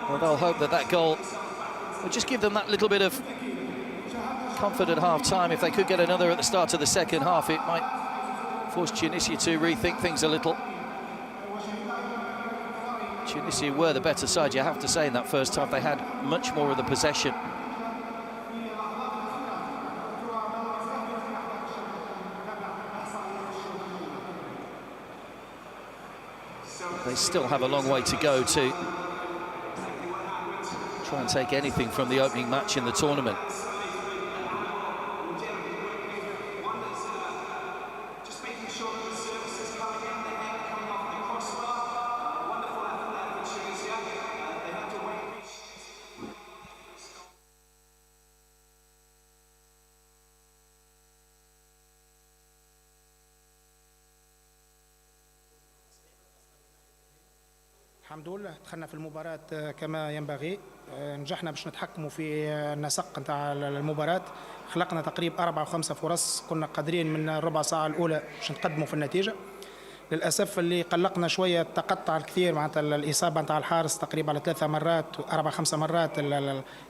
Well, they'll hope that that goal will just give them that little bit of comfort at half-time. If they could get another at the start of the second half, it might force Tunisia to rethink things a little. Tunisia were the better side, you have to say, in that first half. They had much more of the possession. They still have a long way to go to try and take anything from the opening match in the tournament. الحمد لله دخلنا في المباراة كما ينبغي. نجحنا باش نتحكموا في النسق نتاع المباراة. خلقنا تقريبا 4 أو 5 فرص، كنا قادرين من الربع ساعة الأولى باش نتقدموا في النتيجة. للأسف اللي قلقنا شوية تقطع الكثير، معناتها الإصابة نتاع الحارس تقريبا على 3 مرات 4 5 مرات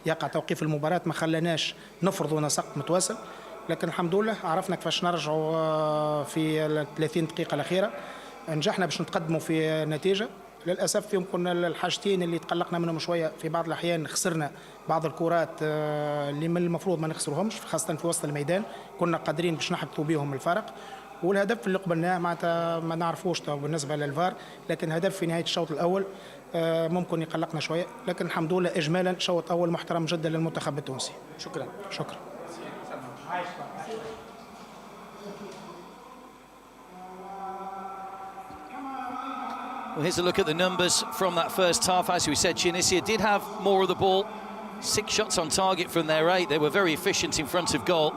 يقع توقيف المباراة، ما خلاناش نفرضوا نسق متواصل. لكن الحمد لله عرفنا كيفاش نرجعوا في 30 دقيقة الأخيرة. نجحنا باش نتقدموا في النتيجة. للأسف يمكن الحاجتين اللي تقلقنا منهم شوية، في بعض الأحيان خسرنا بعض الكرات اللي من المفروض ما نخسروهمش، خاصة في وسط الميدان كنا قادرين باش نحبطوا بهم الفرق. والهدف اللي قبلناه معناتها ما نعرفوش بالنسبة للفار، لكن هدف في نهاية الشوط الأول ممكن يقلقنا شوية. لكن الحمد لله إجمالا شوط أول محترم جدا للمنتخب التونسي. شكرا. Well, here's a look at the numbers from that first half. As we said, Tunisia did have more of the ball. 6 shots on target from their 8. They were very efficient in front of goal.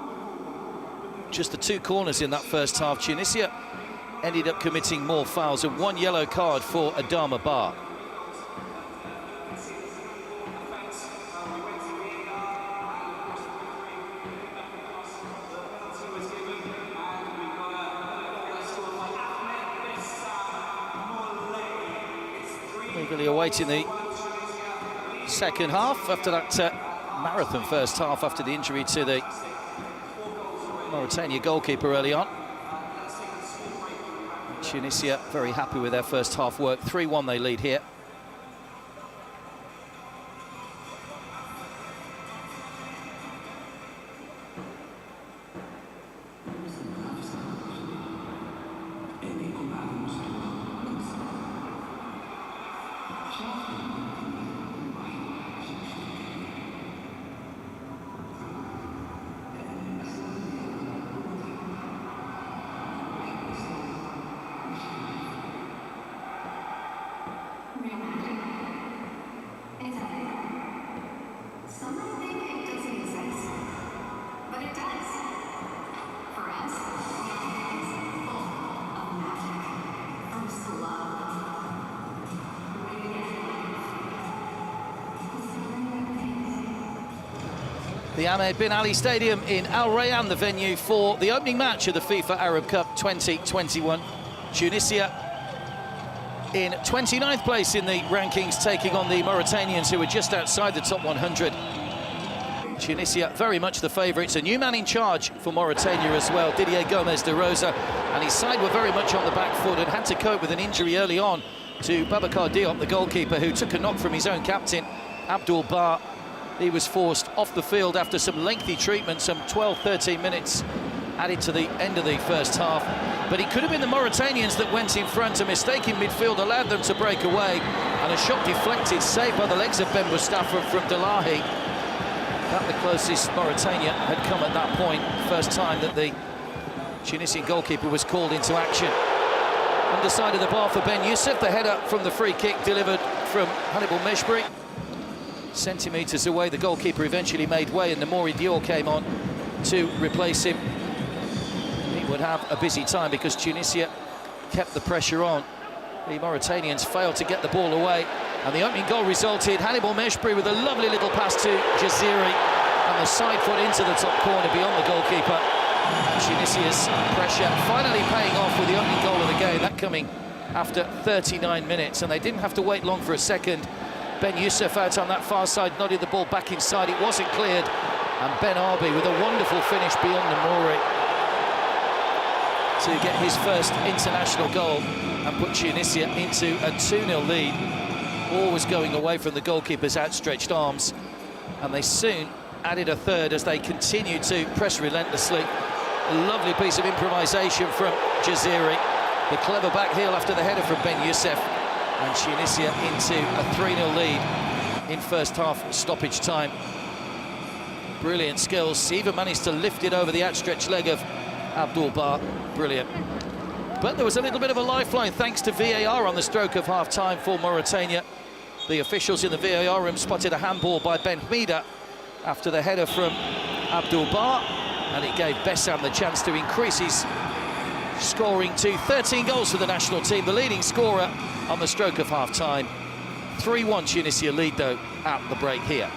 Just the 2 corners in that first half. Tunisia ended up committing more fouls, and 1 yellow card for Adama Ba. Eagerly awaiting the second half after that marathon first half, after the injury to the Mauritania goalkeeper early on. Tunisia very happy with their first half work. 3-1 they lead here. The Ahmed bin Ali Stadium in Al Rayyan, the venue for the opening match of the FIFA Arab Cup 2021. Tunisia in 29th place in the rankings, taking on the Mauritanians, who were just outside the top 100. Tunisia very much the favourites. A new man in charge for Mauritania as well, Didier Gomez de Rosa, and his side were very much on the back foot and had to cope with an injury early on to Babacar Diop, the goalkeeper, who took a knock from his own captain, Abdul Bar. He was forced off the field after some lengthy treatment, some 12-13 minutes added to the end of the first half. But it could have been the Mauritanians that went in front. A mistake in midfield allowed them to break away, and a shot deflected, saved by the legs of Ben Mustafa from Delahi. That the closest Mauritania had come at that point. First time that the Tunisian goalkeeper was called into action. Underside of the bar for Ben Youssef. The header from the free kick delivered from Hannibal Meshbri. Centimetres away, the goalkeeper eventually made way, and Namori Dior came on to replace him. He would have a busy time because Tunisia kept the pressure on. The Mauritanians failed to get the ball away, and the opening goal resulted. Hannibal Meshbri with a lovely little pass to Jaziri, and the side foot into the top corner beyond the goalkeeper. And Tunisia's pressure finally paying off with the opening goal of the game, that coming after 39 minutes, and they didn't have to wait long for a second. Ben Youssef out on that far side, nodded the ball back inside, it wasn't cleared, and Ben Arbi with a wonderful finish beyond Namouri to get his first international goal and put Tunisia into a 2-0 lead. Always going away from the goalkeeper's outstretched arms, and they soon added a third as they continued to press relentlessly. A lovely piece of improvisation from Jaziri, the clever back heel after the header from Ben Youssef, and Tunisia into a 3-0 lead in first half stoppage time. Brilliant skills. He even managed to lift it over the outstretched leg of Abdul Bar. Brilliant. But there was a little bit of a lifeline thanks to VAR on the stroke of half-time for Mauritania. The officials in the VAR room spotted a handball by Ben Hmida after the header from Abdul Bar, and it gave Bessam the chance to increase his scoring to 13 goals for the national team, the leading scorer on the stroke of half-time. 3-1 Tunisia lead, though, at the break here.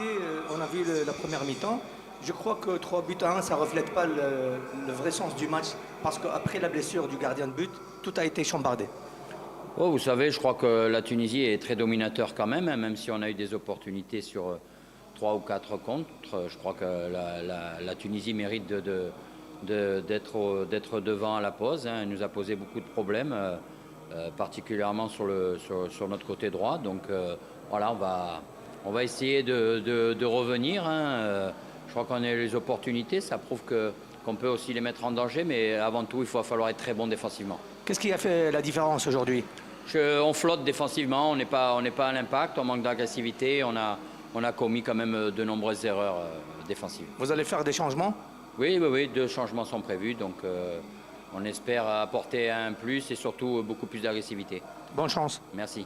idée, on a vu la première mi-temps. Je crois que 3 buts à 1, ça ne reflète pas le vrai sens du match. Parce qu'après la blessure du gardien de but, tout a été chambardé. Oh, vous savez, je crois que la Tunisie est très dominateur quand même, hein, même si on a eu des opportunités sur 3 ou 4 contre. Je crois que la Tunisie mérite d'être devant à la pause. Hein. Elle nous a posé beaucoup de problèmes, particulièrement sur notre côté droit. Donc voilà, on va essayer de revenir. Hein. Je crois qu'on a eu les opportunités. Ça prouve qu'on peut aussi les mettre en danger, mais avant tout, il va falloir être très bon défensivement. Qu'est-ce qui a fait la différence aujourd'hui? On flotte défensivement, on n'est pas à l'impact, on manque d'agressivité, on a commis quand même de nombreuses erreurs défensives. Vous allez faire des changements? Oui, 2 changements sont prévus, donc on espère apporter un plus et surtout beaucoup plus d'agressivité. Bonne chance. Merci.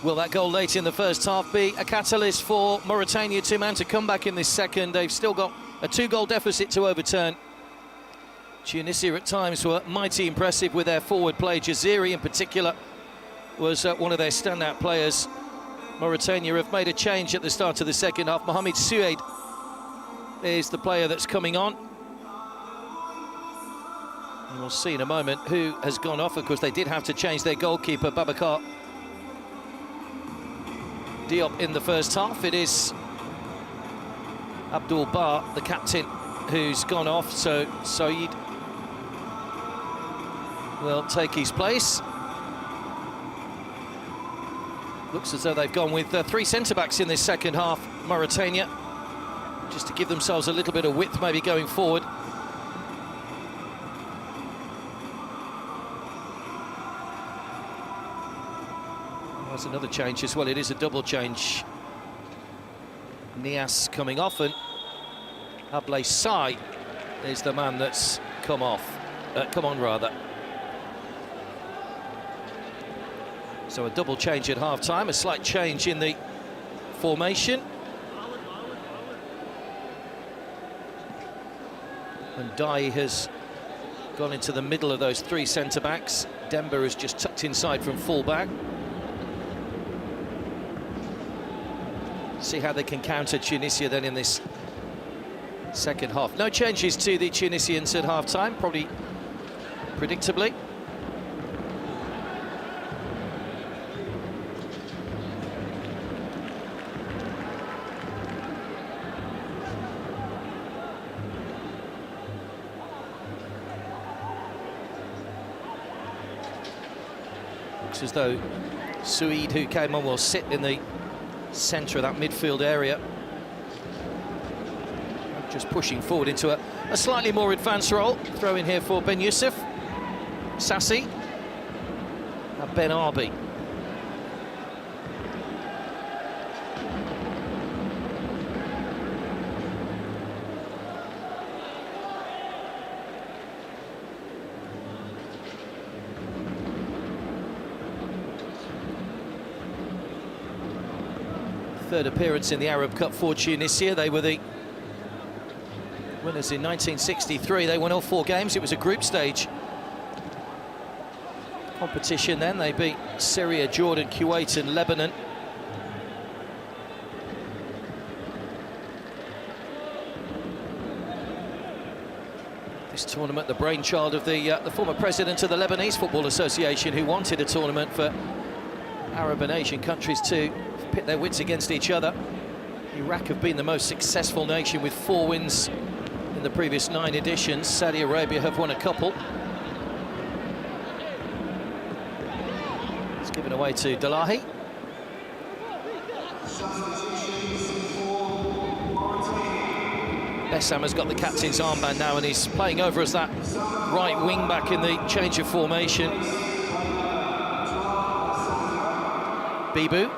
Will that goal late in the first half be a catalyst for Mauritania to mount a comeback in this second? They've still got a 2-goal deficit to overturn. Tunisia at times were mighty impressive with their forward play. Jaziri in particular was one of their standout players. Mauritania have made a change at the start of the second half. Mohamed Suaid is the player that's coming on. And we'll see in a moment who has gone off. Of course, they did have to change their goalkeeper, Babacar Diop, in the first half. It is Abdul Bar, the captain, who's gone off, so Saeed will take his place. Looks as though they've gone with 3 centre-backs in this second half, Mauritania, just to give themselves a little bit of width maybe going forward. There's another change as well. It is a double change. Nias coming off, and Ablay Sai is the man that's come on rather. So a double change at half-time, a slight change in the formation. And Dai has gone into the middle of those 3 centre-backs. Demba is just tucked inside from full-back. See how they can counter Tunisia then in this second half. No changes to the Tunisians at half-time, probably predictably. Looks as though Suaid, who came on, will sit in the centre of that midfield area, just pushing forward into a slightly more advanced role. Throw in here for Ben Youssef, Sassi, and Ben Arbi. Third appearance in the Arab Cup for Tunisia. They were the winners in 1963. They won all 4 games. It was a group stage competition then. They beat Syria, Jordan, Kuwait and Lebanon. This tournament, the brainchild of the former president of the Lebanese Football Association, who wanted a tournament for Arab and Asian countries to pit their wits against each other. Iraq have been the most successful nation with 4 wins in the previous 9 editions. Saudi Arabia have won a couple. It's given away to Dalahi. Bessam has got the captain's armband now, and he's playing over as that right wing back in the change of formation. Bibu.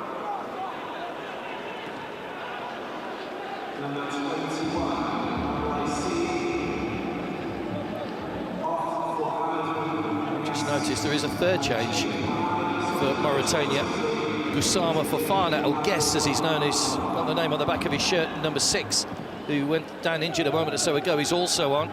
Just noticed there is a third change for Mauritania. Goussama Fofana, or Guess as he's known, is got the name on the back of his shirt, number 6, who went down injured a moment or so ago. He's also on.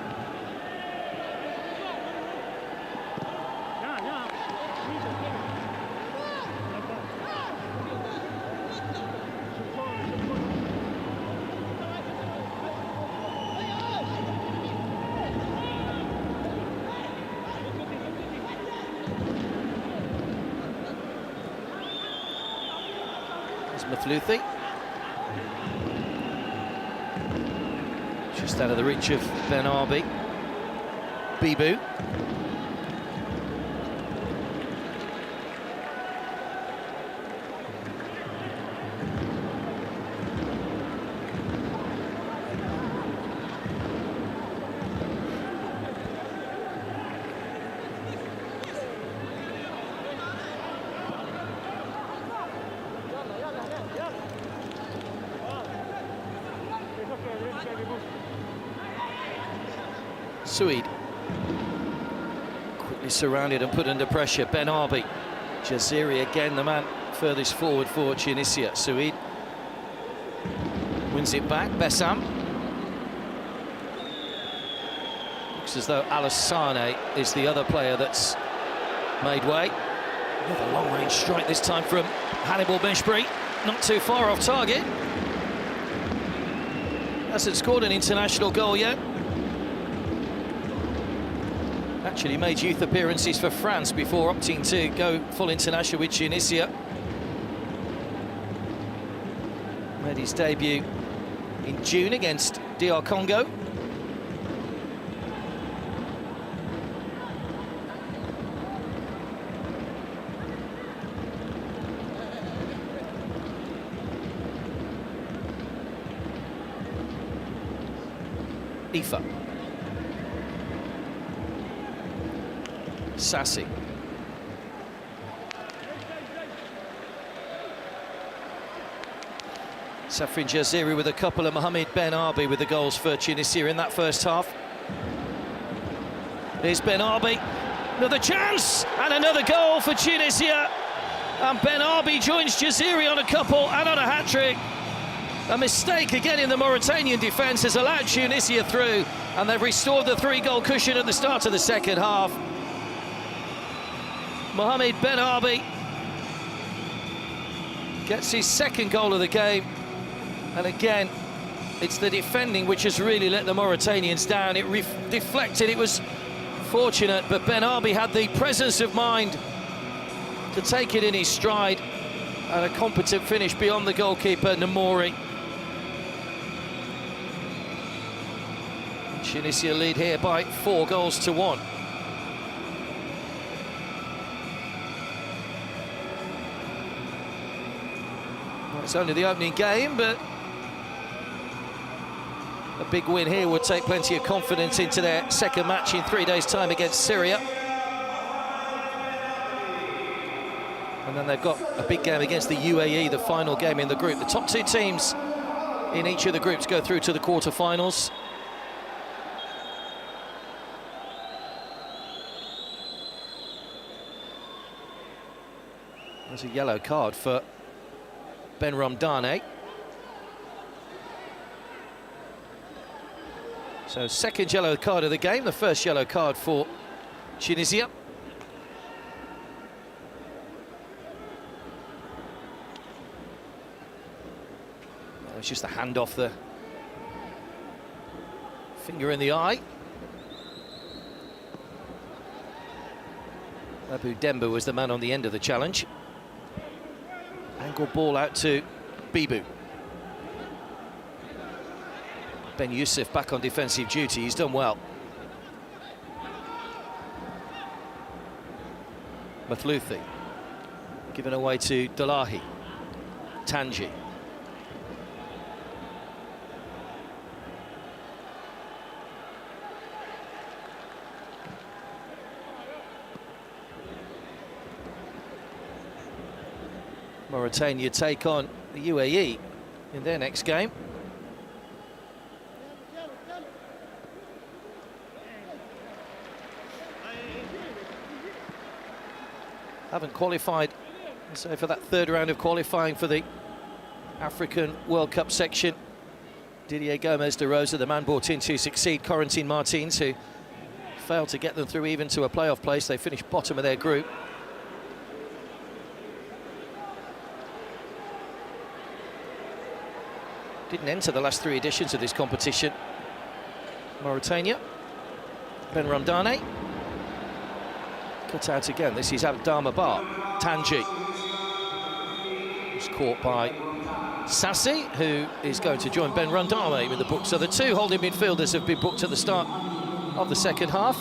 Mathlouthi. Just out of the reach of Ben Arbi. Bibu. Suid. Quickly surrounded and put under pressure. Ben Arbi. Jaziri again, the man furthest forward for Tunisia. Suid wins it back. Bessam. Looks as though Alassane is the other player that's made way. Another long-range strike this time from Hannibal Meshbri. Not too far off target. Hasn't scored an international goal yet. Actually made youth appearances for France before opting to go full international with Tunisia. Made his debut in June against DR Congo. Ifa. Sassi. Safrin Jaziri with a couple of Mohamed Ben Arbi with the goals for Tunisia in that first half. Here's Ben Arbi, another chance and another goal for Tunisia. And Ben Arbi joins Jaziri on a couple and on a hat-trick. A mistake again in the Mauritanian defence has allowed Tunisia through, and they've restored the 3-goal cushion at the start of the second half. Mohamed Ben Arbi gets his second goal of the game, and again it's the defending which has really let the Mauritanians down. It deflected, it was fortunate, but Ben Arbi had the presence of mind to take it in his stride, and a competent finish beyond the goalkeeper Namori. Tunisia lead here by 4 goals to 1. It's only the opening game, but a big win here would take plenty of confidence into their second match in 3 days' time against Syria. And then they've got a big game against the UAE, the final game in the group. The top 2 teams in each of the groups go through to the quarter-finals. There's a yellow card for Ben Ramdane. So second yellow card of the game, the first yellow card for Tunisia. It's just a hand off the finger in the eye. Abu Demba was the man on the end of the challenge. Angle ball out to Bibu. Ben Youssef back on defensive duty, he's done well. Mathlouthi. Given away to Dalahi. Tanji. Mauritania take on the UAE in their next game. Haven't qualified, so for that third round of qualifying for the African World Cup section. Didier Gomez de Rosa, the man brought in to succeed Corentin Martins, who failed to get them through even to a playoff place. They finished bottom of their group. Didn't enter the last 3 editions of this competition. Mauritania. Ben Ramdane. Cut out again. This is Abdama Bar. Tanji. Was caught by Sassi, who is going to join Ben Ramdane in the book. So the 2 holding midfielders have been booked at the start of the second half.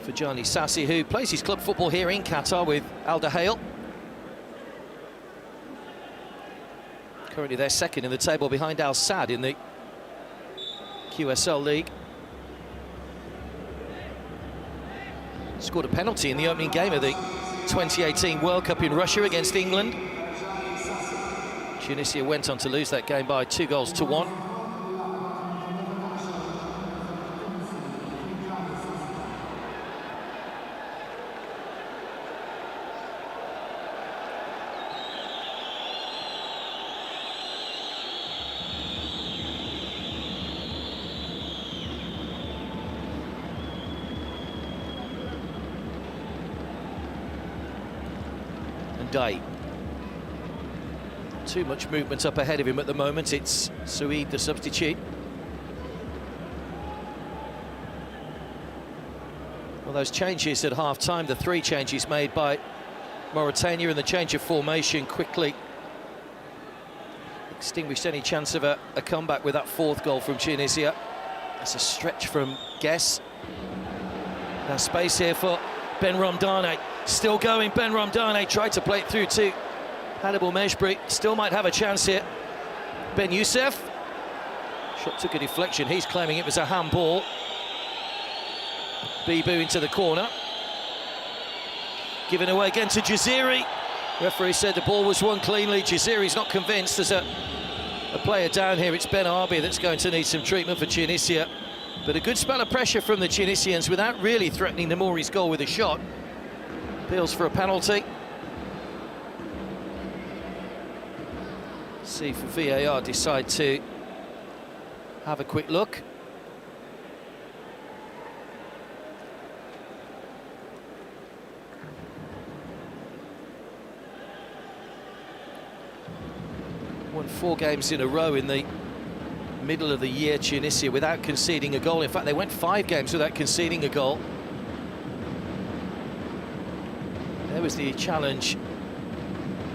For Johnny Sassi, who plays his club football here in Qatar with Al Dahail. Currently they're second in the table behind Al Sadd in the QSL League. Scored a penalty in the opening game of the 2018 World Cup in Russia against England. Tunisia went on to lose that game by 2-1. Day. Too much movement up ahead of him at the moment. It's Suid, the substitute. Well, those changes at half-time, the 3 changes made by Mauritania and the change of formation quickly extinguished any chance of a comeback with that 4th goal from Tunisia. That's a stretch from Guess. Now space here for Ben Ramdane. Still going, Ben Ramdane tried to play it through to Hannibal Mejbri. Still might have a chance here. Ben Youssef. Shot took a deflection. He's claiming it was a handball. Bibu into the corner. Given away again to Jaziri. Referee said the ball was won cleanly. Jaziri's not convinced. There's a player down here. It's Ben Arbi that's going to need some treatment for Tunisia. But a good spell of pressure from the Tunisians without really threatening the Mauri's goal with a shot. Appeals for a penalty. See if VAR decide to have a quick look. Won 4 games in a row in the middle of the year, Tunisia, without conceding a goal. In fact, they went 5 games without conceding a goal. There was the challenge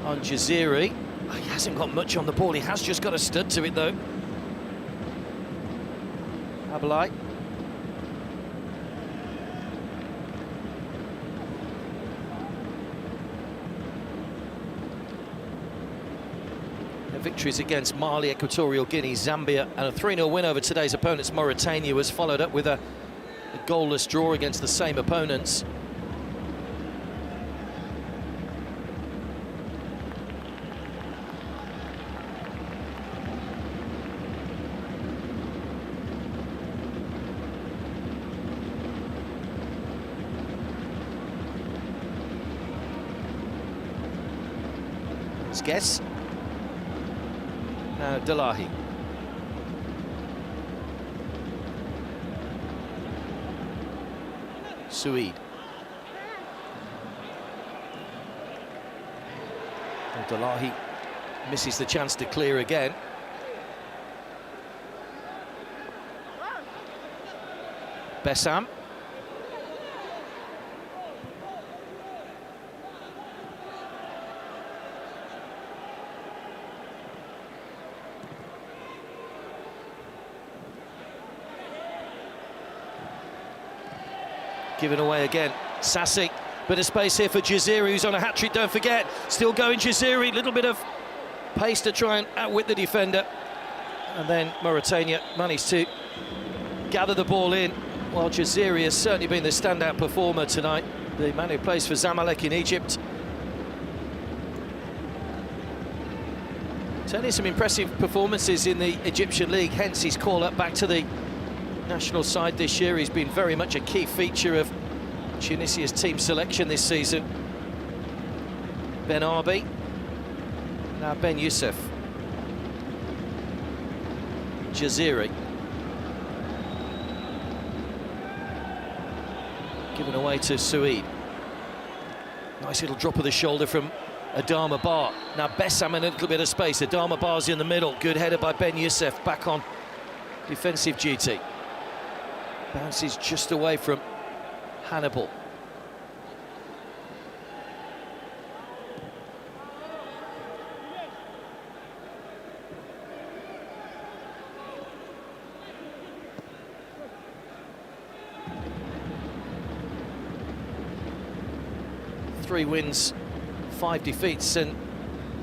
on Jaziri. Oh, he hasn't got much on the ball. He has just got a stud to it, though. Abalai. Their victories against Mali, Equatorial Guinea, Zambia, and a 3-0 win over today's opponents, Mauritania, was followed up with a goalless draw against the same opponents. Guess. Now Delahi. Suid. And Delahi misses the chance to clear again. Bessam. Given away again, Sassi. Bit of space here for Jaziri, who's on a hat-trick, don't forget. Still going Jaziri, little bit of pace to try and outwit the defender. And then Mauritania managed to gather the ball in, while Jaziri has certainly been the standout performer tonight. The man who plays for Zamalek in Egypt. Turning some impressive performances in the Egyptian league, hence his call-up back to the national side this year. He's been very much a key feature of Tunisia's team selection this season. Ben Arbi. Now Ben Youssef. Jaziri. Given away to Suid. Nice little drop of the shoulder from Adama Bar. Now Bessam in a little bit of space. Adama Bar's in the middle. Good header by Ben Youssef, back on defensive duty. Bounces just away from Hannibal. Three wins, 5 defeats and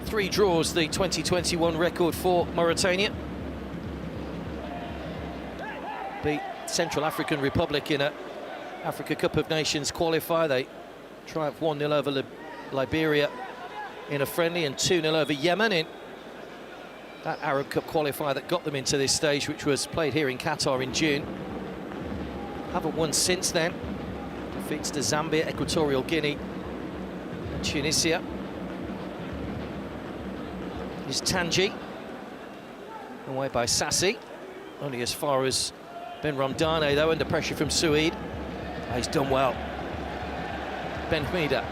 3 draws, the 2021 record for Mauritania. Beat Central African Republic in a Africa Cup of Nations qualifier. They triumphed 1-0 over Liberia in a friendly and 2-0 over Yemen in that Arab Cup qualifier that got them into this stage, which was played here in Qatar in June. Haven't won since then. Defeats to Zambia, Equatorial Guinea, Tunisia. Is Tanji away by Sassi, only as far as Ben Ramdane though, under pressure from Suid. He's done well. Ben Hmida.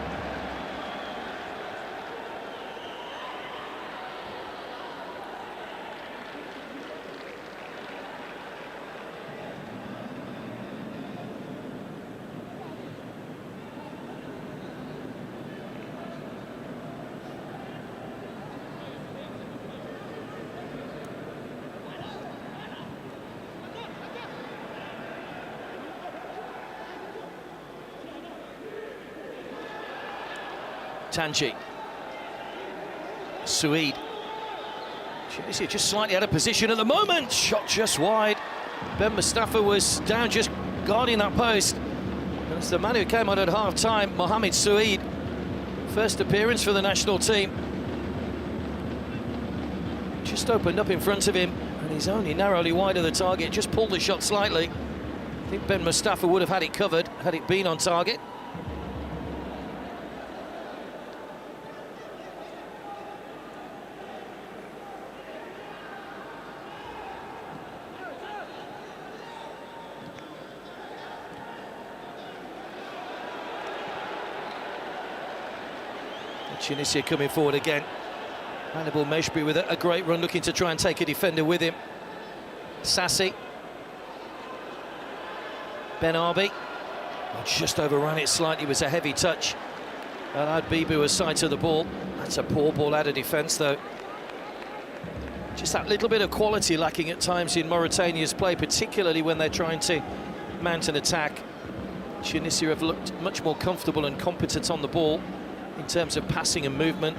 Tanji. Suid. Tunisia just slightly out of position at the moment. Shot just wide. Ben Mustafa was down just guarding that post. And it's the man who came on at half-time, Mohamed Suid. First appearance for the national team. Just opened up in front of him, and he's only narrowly wide of the target. Just pulled the shot slightly. I think Ben Mustafa would have had it covered had it been on target. Tunisia coming forward again. Hannibal Meshbury with a great run, looking to try and take a defender with him. Sassi. Ben Arbi. Oh, just overran it slightly, it was a heavy touch. Alad Bibu aside to the ball. That's a poor ball out of defence though. Just that little bit of quality lacking at times in Mauritania's play, particularly when they're trying to mount an attack. Tunisia have looked much more comfortable and competent on the ball in terms of passing and movement.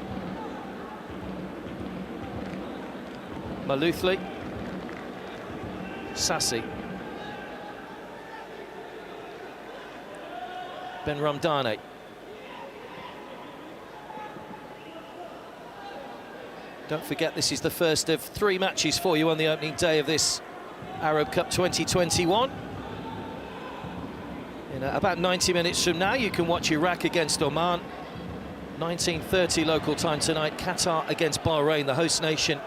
Malouthli. Sassi. Ben Ramdane. Don't forget, this is the first of 3 matches for you on the opening day of this Arab Cup 2021. In about 90 minutes from now, you can watch Iraq against Oman. 19:30 local time tonight, Qatar against Bahrain, the host nation,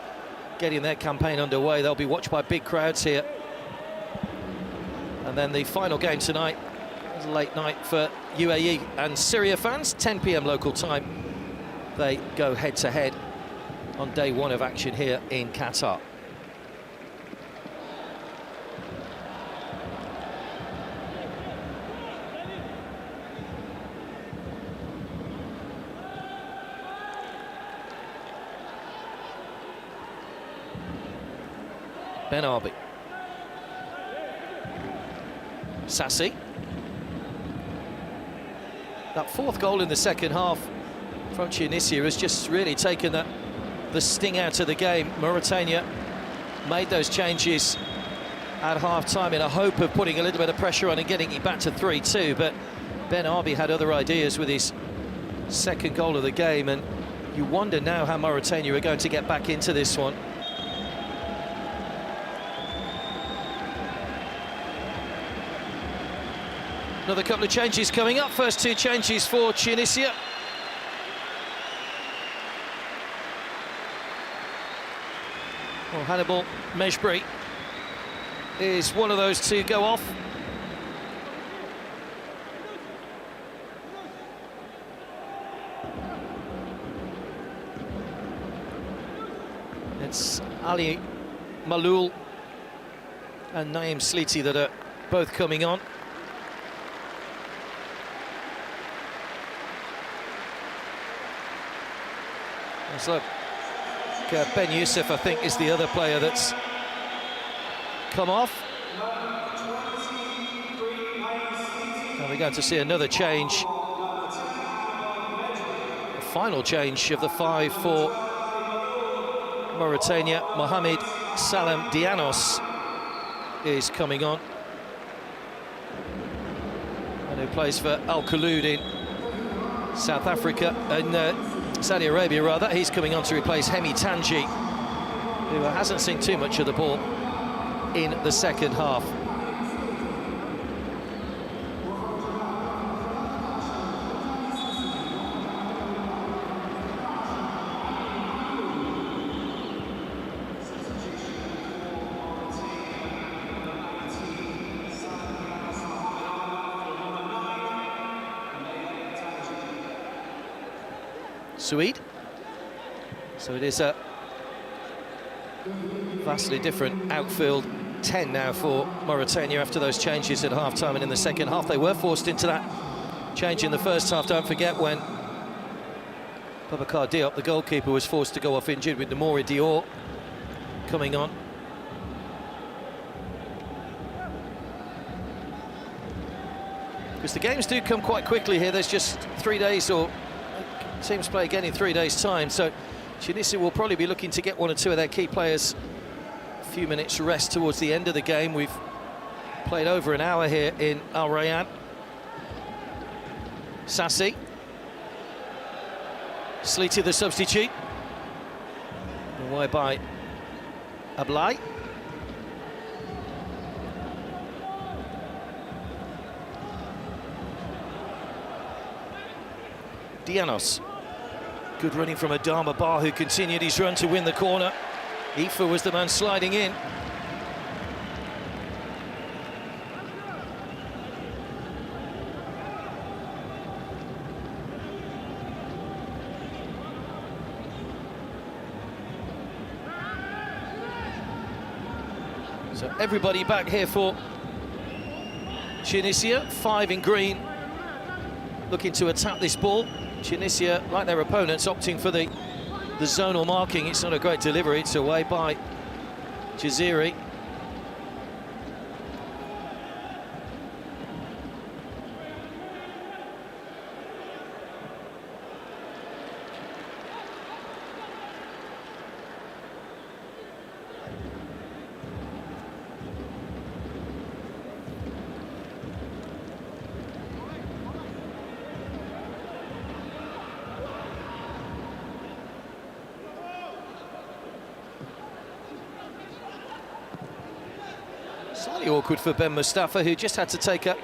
getting their campaign underway. They'll be watched by big crowds here. And then the final game tonight is a late night for UAE and Syria fans. 10 p.m. local time. They go head-to-head on day 1 of action here in Qatar. Ben Arbi. Sassi. That 4th goal in the second half from Tunisia has just really taken the sting out of the game. Mauritania made those changes at half-time in a hope of putting a little bit of pressure on and getting it back to 3-2, but Ben Arbi had other ideas with his 2nd goal of the game, and you wonder now how Mauritania are going to get back into this one. Another couple of changes coming up. First 2 changes for Tunisia. Well, Hannibal Meshbury is one of those to go off. Ali Maloul and Naim Sliti that are both coming on. Let's look. Ben Youssef, I think, is the other player that's come off. And we're going to see another change. The final change of the 5 for Mauritania. Mohamed Salam Dianos is coming on. And who plays for Al Khaloud in South Africa. And Saudi Arabia, rather. He's coming on to replace Hemi Tanji, who hasn't seen too much of the ball in the second half. Suede. So it is a vastly different outfield 10 now for Mauritania after those changes at half-time and in the second half. They were forced into that change in the first half. Don't forget when Boubacar Diop, the goalkeeper, was forced to go off injured with Namori Dior coming on. Because the games do come quite quickly here. There's just 3 days, or teams play again in 3 days' time, so Tunisia will probably be looking to get 1 or 2 of their key players a few minutes rest towards the end of the game. We've played over an hour here in Al Rayyan. Sassi. Sliti the substitute. Away by Ablai. Dianos. Good running from Adama Bar, who continued his run to win the corner. Ifa was the man sliding in. So everybody back here for Tunisia. 5 in green, looking to attack this ball. Tunisia, like their opponents, opting for the zonal marking. It's not a great delivery. It's away by Jaziri. Slightly awkward for Ben Mustafa, who just had to take a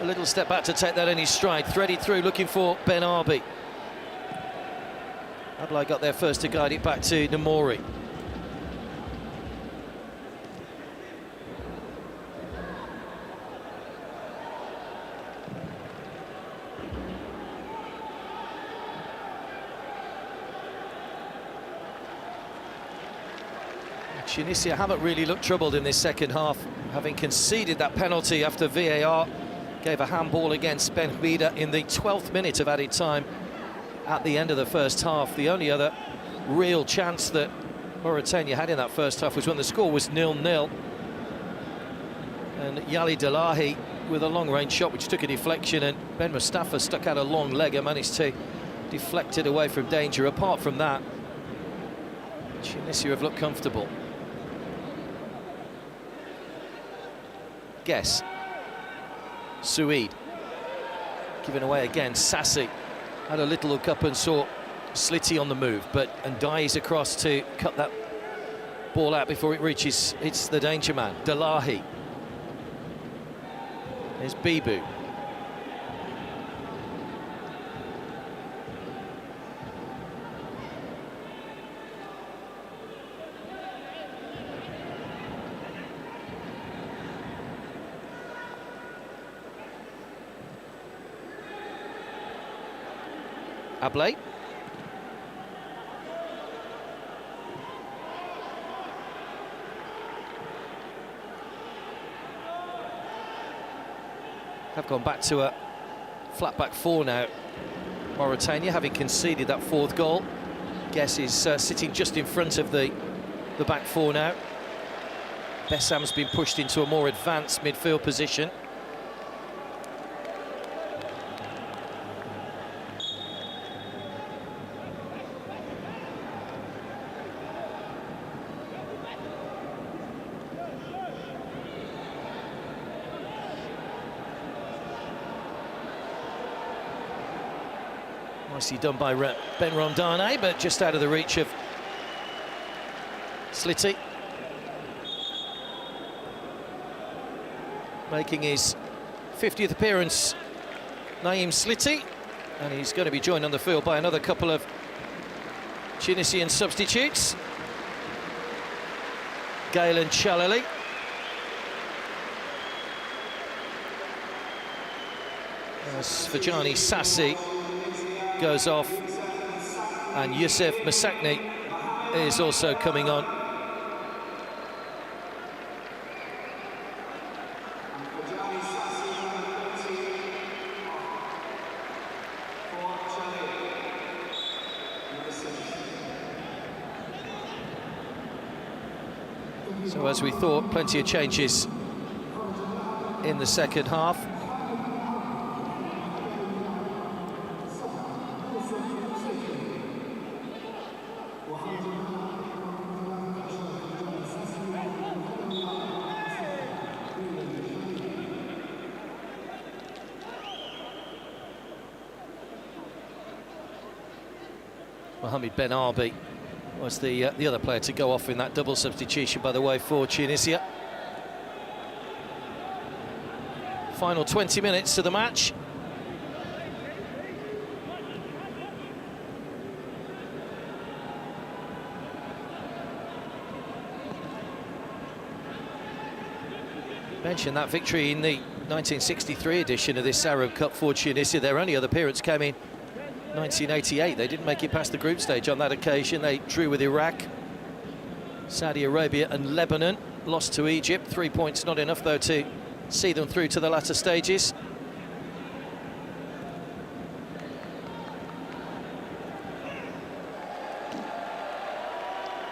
little step back to take that in his stride. Threaded through, looking for Ben Arbi. Ablai got there first to guide it back to Namori. Tunisia haven't really looked troubled in this second half, having conceded that penalty after VAR gave a handball against Ben Hmida in the 12th minute of added time at the end of the first half. The only other real chance that Mauritania had in that first half was when the score was 0-0. And Yali Delahi with a long-range shot which took a deflection, and Ben Mustafa stuck out a long leg and managed to deflect it away from danger. Apart from that, Tunisia have looked comfortable. Guess. Suede. Given away again. Sassi had a little look up and saw Sliti on the move, but Ndai's across to cut that ball out before it reaches. It's the danger man, Delahi. There's Bibu. Ablai. have gone back to a flat back four now. Mauritania, having conceded that fourth goal, Guess is sitting just in front of the back four now. Bessam's been pushed into a more advanced midfield position. Nicely done by Ben Rondane, but just out of the reach of Slitty. Making his 50th appearance, Naïm Slitty, and he's going to be joined on the field by another couple of Tunisian substitutes, Gale and Chalali. As Fajani Sassi goes off, and Youssef Masakni is also coming on. So as we thought, plenty of changes in the second half. Mohamed Ben Arbi was the other player to go off in that double substitution, by the way, for Tunisia. Final 20 minutes to the match. Mentioned that victory in the 1963 edition of this Arab Cup for Tunisia. Their only other appearance came in 1988. They didn't make it past the group stage on that occasion. They drew with Iraq, Saudi Arabia and Lebanon. Lost to Egypt. 3 points not enough, though, to see them through to the latter stages.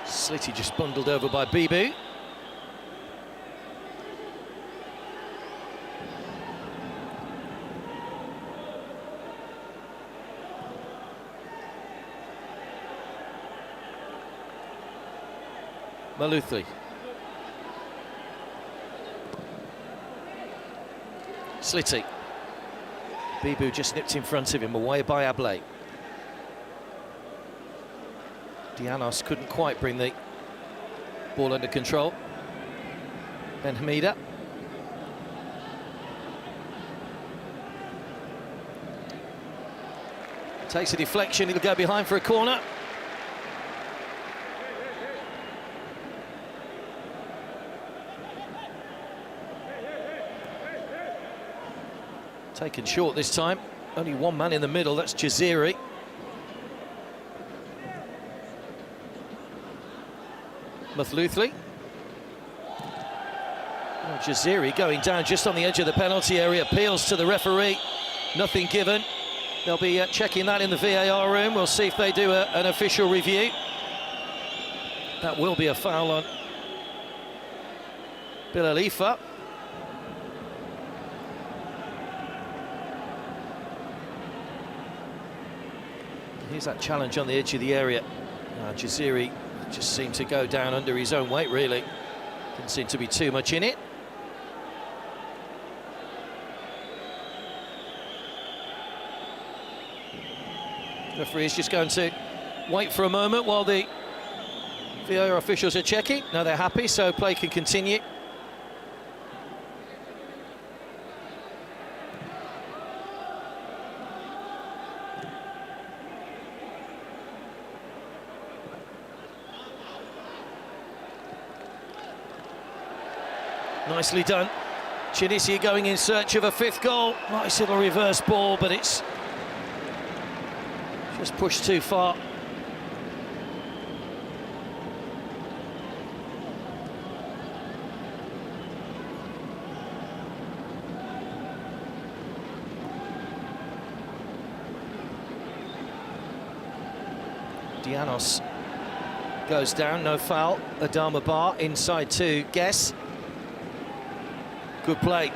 Slitty just bundled over by Bibu. Malouthi. Slitty. Bibu just nipped in front of him, away by Ablay. Dianos couldn't quite bring the ball under control. Ben Hamida. Takes a deflection, he'll go behind for a corner. Taken short this time. Only one man in the middle, that's Jaziri. Mathlouthli. Oh, Jaziri going down just on the edge of the penalty area. Appeals to the referee. Nothing given. They'll be checking that in the VAR room. We'll see if they do an official review. That will be a foul on Bilalifa. Here's that challenge on the edge of the area. Jaziri just seemed to go down under his own weight, really. Didn't seem to be too much in it. The referee is just going to wait for a moment while the VAR officials are checking. No, they're happy, so play can continue. Nicely done. Tunisia going in search of a fifth goal. Nice little reverse ball, but it's just pushed too far. Dianos goes down, no foul. Adama Bar inside to Guess. Good play.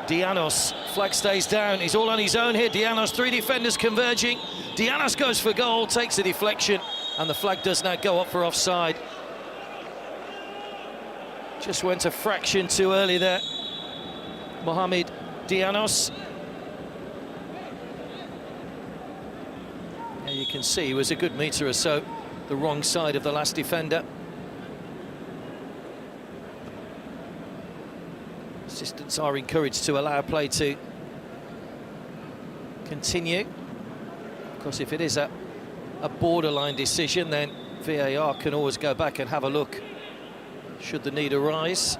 Dianos, flag stays down, he's all on his own here. Dianos, 3 defenders converging. Dianos goes for goal, takes a deflection, and the flag does now go up for offside. Just went a fraction too early there. Mohamed Dianos. Yeah, you can see he was a good metre or so the wrong side of the last defender. Assistants are encouraged to allow play to continue. Of course, if it is a borderline decision, then VAR can always go back and have a look should the need arise.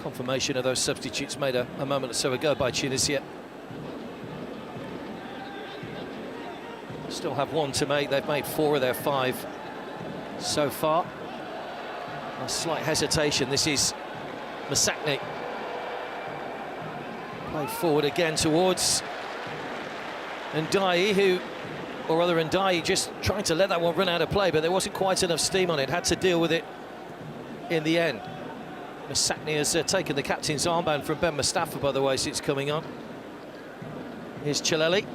Confirmation of those substitutes made a moment or so ago by Tunisia. Still have 1 to make. They've made 4 of their 5 so far. A slight hesitation. This is Masakni. Played forward again towards Ndiaye, or other Ndiaye, just trying to let that one run out of play, but there wasn't quite enough steam on it. Had to deal with it in the end. Masakni has taken the captain's armband from Ben Mustafa, by the way, since coming on. Here's Chileli.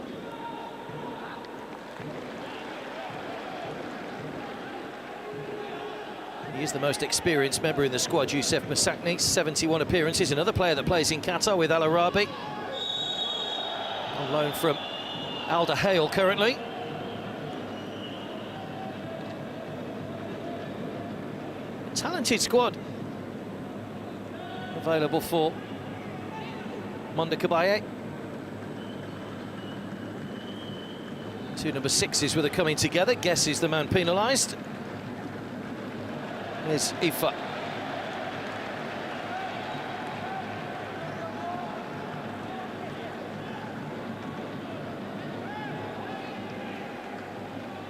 He is the most experienced member in the squad, Youssef Masakni, 71 appearances. Another player that plays in Qatar with Al Arabi. On loan from Al Dahail currently. Talented squad available for Monda Kabaye. 2 number 6s with a coming together. Guess is the man penalised. Here's Ifa.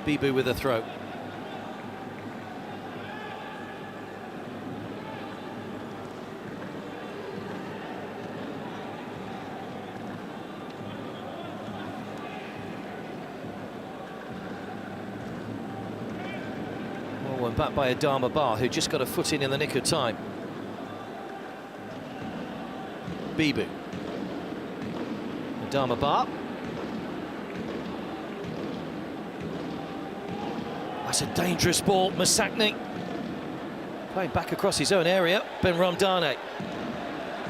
Bibu with a throw. One back by Adama Bar, who just got a foot in the nick of time. Bibu. Adama Bar. That's a dangerous ball. Masakni playing back across his own area. Ben Ramdane.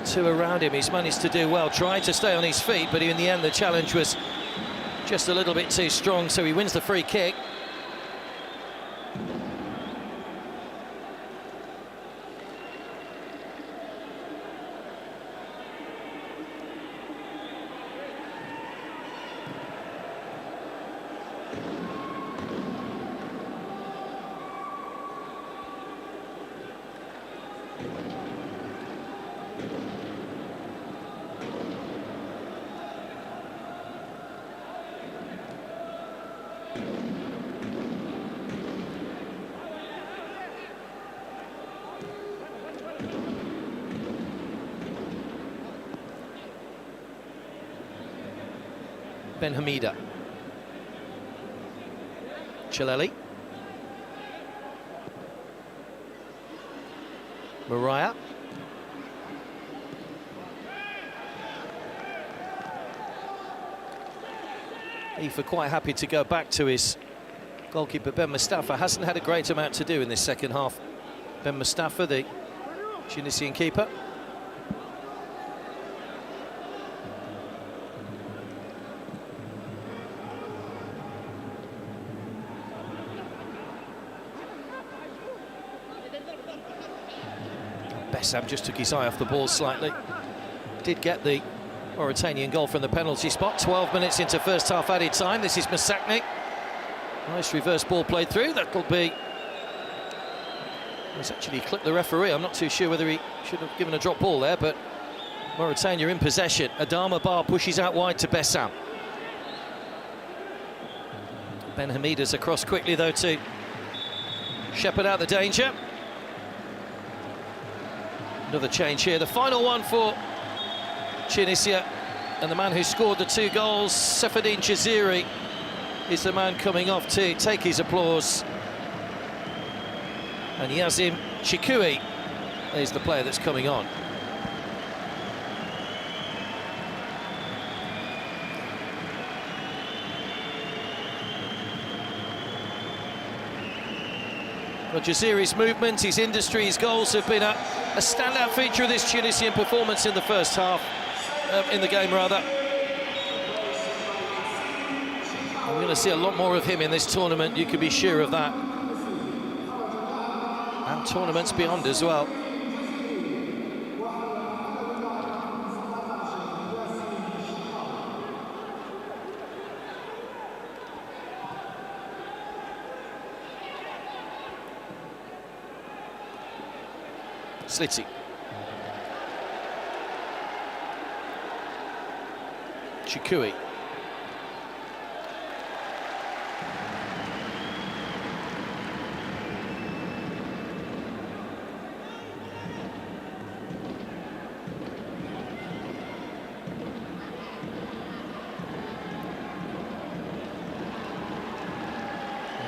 2 around him. He's managed to do well. Tried to stay on his feet, but in the end the challenge was just a little bit too strong, so he wins the free kick. Ben Hamida. Chileli. Mariah. Ifa quite happy to go back to his goalkeeper, Ben Mustafa. Hasn't had a great amount to do in this second half. Ben Mustafa, the Tunisian keeper. Bessam just took his eye off the ball slightly. Did get the Mauritanian goal from the penalty spot. 12 minutes into first half added time. This is Masakni. Nice reverse ball played through. That'll be... He's actually clipped the referee. I'm not too sure whether he should have given a drop ball there, but Mauritania in possession. Adama Bar pushes out wide to Bessam. Ben Hamida's across quickly though to shepherd out the danger. Another change here. The final one for Tunisia. And the man who scored the 2 goals, Seferdine Jaziri, is the man coming off to take his applause. And Yazim Chikui is the player that's coming on. Well, Jaziri's movement, his industry, his goals have been a standout feature of this Tunisian performance in the first half, in the game rather. We're going to see a lot more of him in this tournament, you can be sure of that. And tournaments beyond as well. Slitty. Chikui.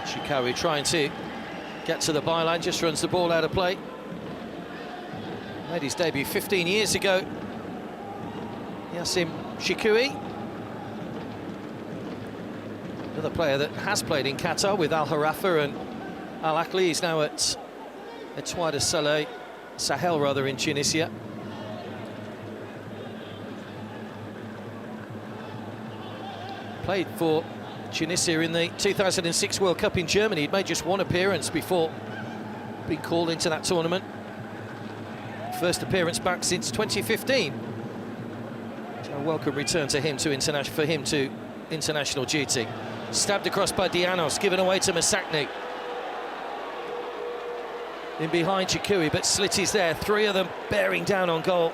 Chikawi trying to get to the byline, just runs the ball out of play. Made his debut 15 years ago. Yazim Chikui, another player that has played in Qatar with Al Harafa and Al Akli. He's now at Etoile Sahel rather, in Tunisia. Played for Tunisia in the 2006 World Cup in Germany. He'd made just one appearance before being called into that tournament. First appearance back since 2015. So a welcome return to him to international duty. Stabbed across by Dianos, given away to Masakni. In behind Chikui, but Slitty's there. 3 of them bearing down on goal.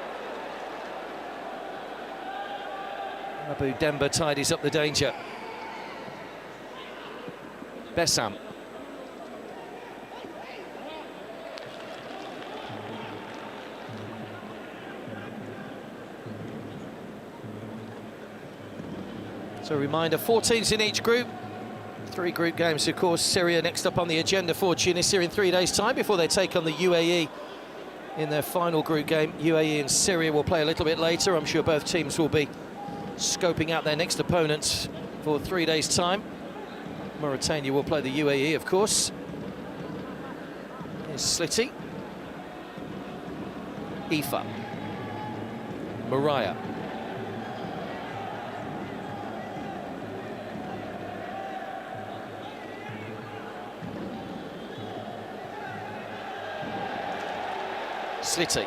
Abu Demba tidies up the danger. Bessam. So a reminder, 4 teams in each group. 3 group games, of course. Syria next up on the agenda for Tunisia in 3 days' time before they take on the UAE in their final group game. UAE and Syria will play a little bit later. I'm sure both teams will be scoping out their next opponents for 3 days' time. Mauritania will play the UAE, of course. Here's Slitty. Ifa. Mariah. Slitty.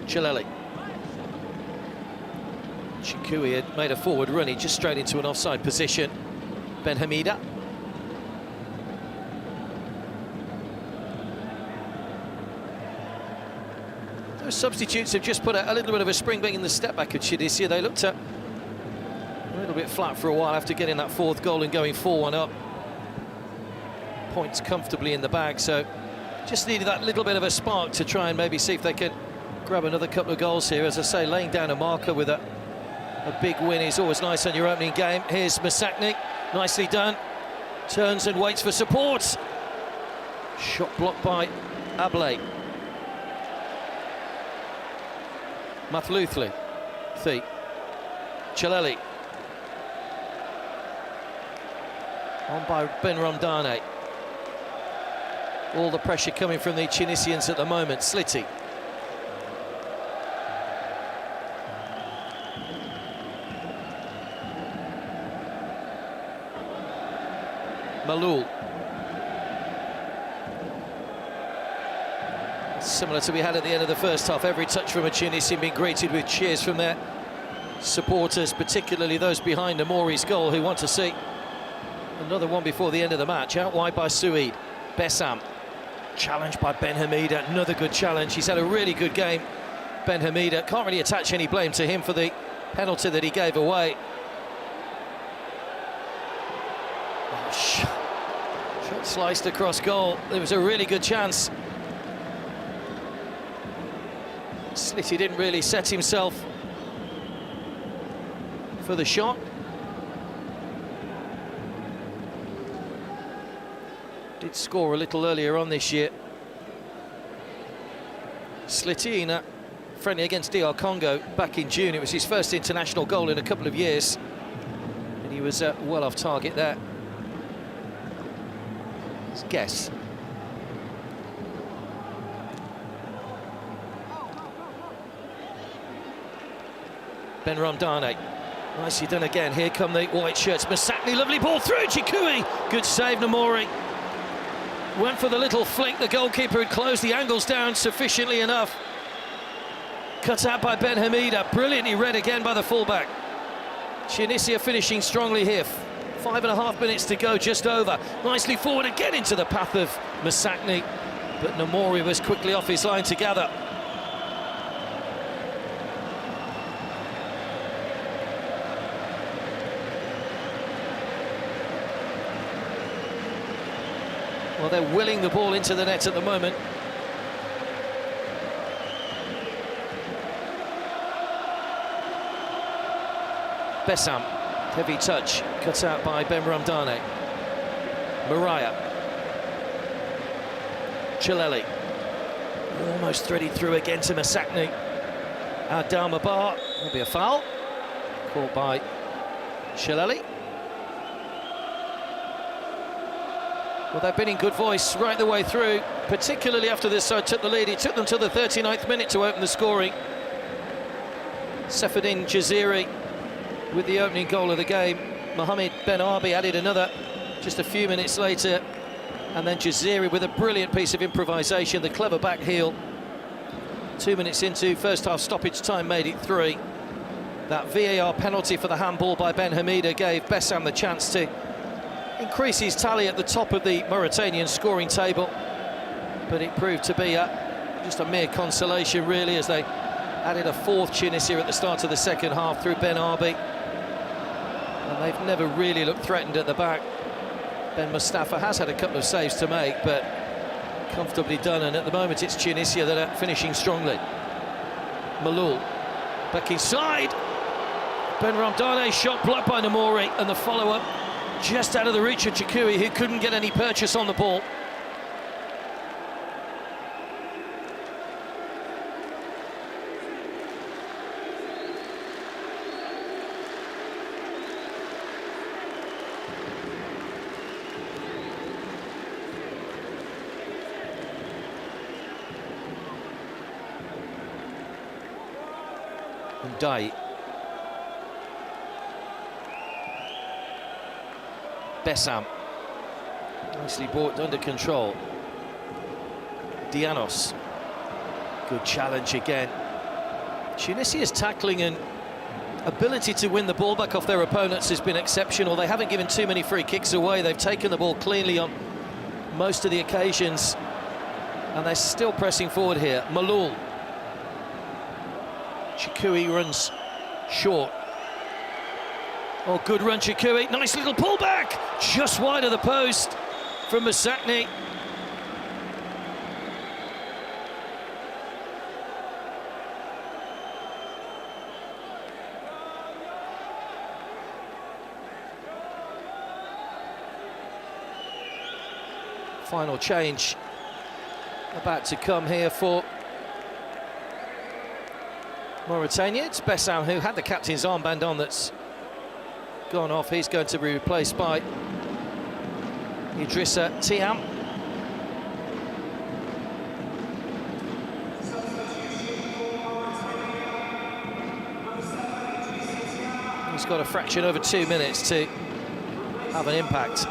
Chileli. Chikui had made a forward run, he just straight into an offside position. Ben Hamida. Those substitutes have just put a little bit of a spring back in the step back of Tunisia. They looked a little bit flat for a while after getting that 4th goal and going 4-1 up. Points comfortably in the bag, so just needed that little bit of a spark to try and maybe see if they can grab another couple of goals here. As I say, laying down a marker with a big win is always nice on your opening game. Here's Masakni, nicely done. Turns and waits for support. Shot blocked by Ablay. Mathlouthli. Chileli. On by Ben Ramdane. All the pressure coming from the Tunisians at the moment. Slitty. Malul. Similar to we had at the end of the first half, every touch from a Tunisian being greeted with cheers from their supporters, particularly those behind Amori's goal, who want to see another one before the end of the match. Out wide by Suid. Bessam, challenged by Ben Hamida, another good challenge. He's had a really good game, Ben Hamida. Can't really attach any blame to him for the penalty that he gave away. Oh, shot sliced across goal. There was a really good chance. Slitty didn't really set himself for the shot. Did score a little earlier on this year. Slitty in a friendly against DR Congo back in June. It was his first international goal in a couple of years, and he was well off target there. Let's guess. Ben Ramdane, nicely done again. Here come the white shirts. Masakni, lovely ball through. Chikui, good save. Namori went for the little flick. The goalkeeper had closed the angles down sufficiently enough. Cut out by Ben Hamida, brilliantly read again by the fullback. Tunisia finishing strongly here. 5.5 minutes to go, just over. Nicely forward again into the path of Masakni, but Namori was quickly off his line to gather. Well, they're willing the ball into the net at the moment. Bessam, heavy touch, cut out by Ben Ramdane. Mariah. Chileli. Almost threaded through again to Masakni. Adama Bar, there'll be a foul. Caught by Chileli. Well, they've been in good voice right the way through, particularly after this side took the lead. It took them till the 39th minute to open the scoring. Seferdin Jaziri with the opening goal of the game. Mohamed Ben Arbi added another just a few minutes later. And then Jaziri with a brilliant piece of improvisation, the clever back heel. 2 minutes into first half stoppage time made it 3. That VAR penalty for the handball by Ben Hamida gave Bessam the chance to increase his tally at the top of the Mauritanian scoring table, but it proved to be just a mere consolation really, as they added a fourth Tunisia at the start of the second half through Ben Arbi, and they've never really looked threatened at the back. Ben Mustafa has had a couple of saves to make, but comfortably done, and at the moment it's Tunisia that are finishing strongly. Maloul back inside. Ben Ramdane shot blocked by Namori, and the follow-up just out of the reach of Chikui, who couldn't get any purchase on the ball. And Dai. Bessam, nicely brought under control. Dianos, good challenge again. Tunisia's tackling and ability to win the ball back off their opponents has been exceptional. They haven't given too many free kicks away. They've taken the ball cleanly on most of the occasions, and they're still pressing forward here. Maloul. Chikui runs short. Oh, good run, Chikui. Nice little pullback, just wide of the post from Masakni. Final change about to come here for Mauritania. It's Bessam, who had the captain's armband on, that's gone off. He's going to be replaced by Idrissa Thiam. He's got a fraction over 2 minutes to have an impact.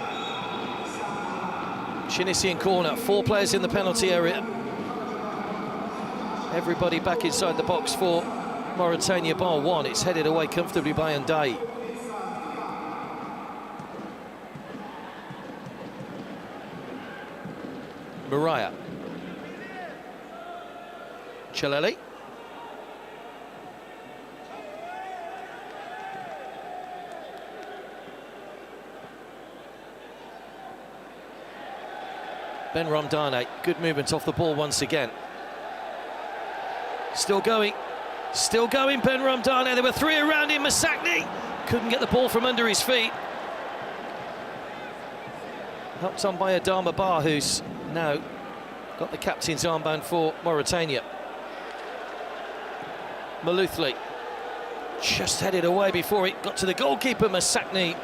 Tunisian corner, 4 players in the penalty area. Everybody back inside the box for Mauritania, bar 1. It's headed away comfortably by Ndai. Mariah. Chaleli. Ben Ramdane, good movement off the ball once again. Still going, Ben Ramdane. There were three around him. Masakni couldn't get the ball from under his feet. Helped on by Adama Ba, who's now got the captain's armband for Mauritania. Maluthli just headed away before it got to the goalkeeper. Masakni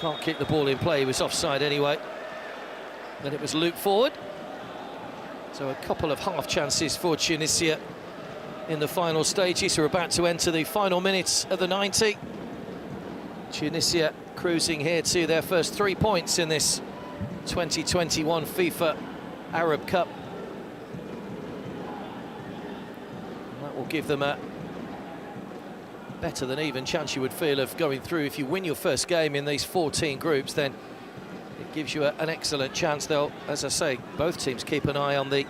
can't keep the ball in play. He was offside anyway. Then it was looped forward. So a couple of half chances for Tunisia in the final stages. We're about to enter the final minutes of the 90. Tunisia cruising here to their first 3 points in this 2021 FIFA Arab Cup. And that will give them a better than even chance, you would feel, of going through. If you win your first game in these 14 groups, then it gives you an excellent chance. They'll, as I say, both teams keep an eye on the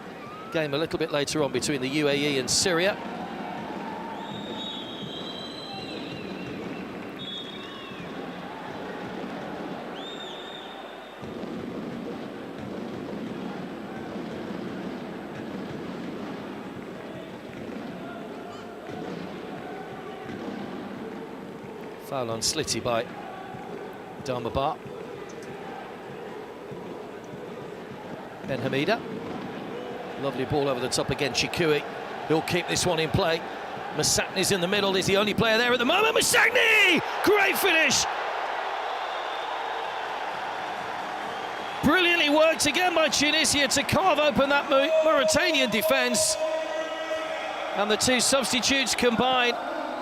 game a little bit later on between the UAE and Syria. Foul on Slitty by Adama Ba. Ben Hamida. Lovely ball over the top again. Chikui. He'll keep this one in play. Masakni's in the middle. He's the only player there at the moment. Masakni! Great finish! Brilliantly worked again by Tunisia to carve open that Mauritanian defence. And the two substitutes combine.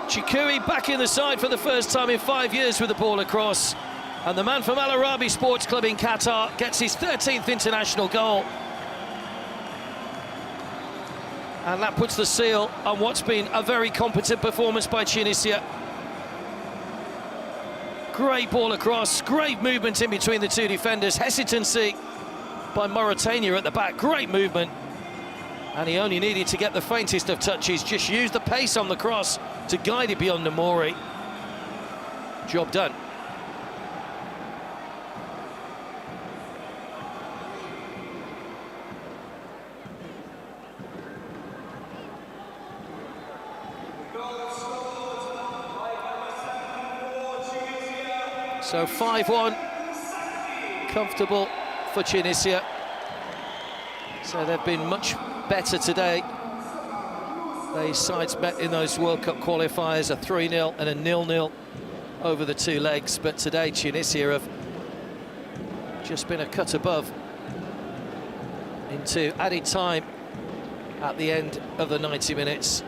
Chikui back in the side for the first time in 5 years with the ball across. And the man from Al Arabi Sports Club in Qatar gets his 13th international goal. And that puts the seal on what's been a very competent performance by Tunisia. Great ball across, great movement in between the two defenders. Hesitancy by Mauritania at the back, great movement. And he only needed to get the faintest of touches, just used the pace on the cross to guide it beyond Namori. Job done. So 5-1, comfortable for Tunisia. So they've been much better today. They sides met in those World Cup qualifiers, a 3-0 and a 0-0 over the two legs. But today Tunisia have just been a cut above into added time at the end of the 90 minutes.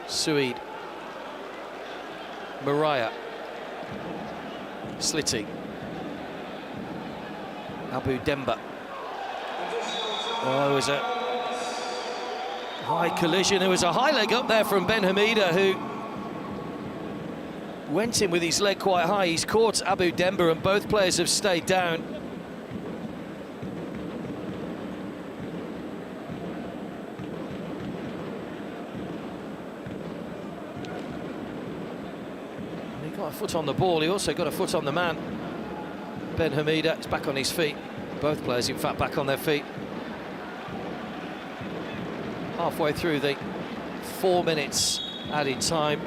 Suid, Mariah, Slitty, Abu Demba. Oh, it was a high collision. There was a high leg up there from Ben Hamida, who went in with his leg quite high. He's caught Abu Demba and both players have stayed down. Got a foot on the ball, he also got a foot on the man. Ben Hamida is back on his feet. Both players, in fact, back on their feet. Halfway through the 4 minutes added time.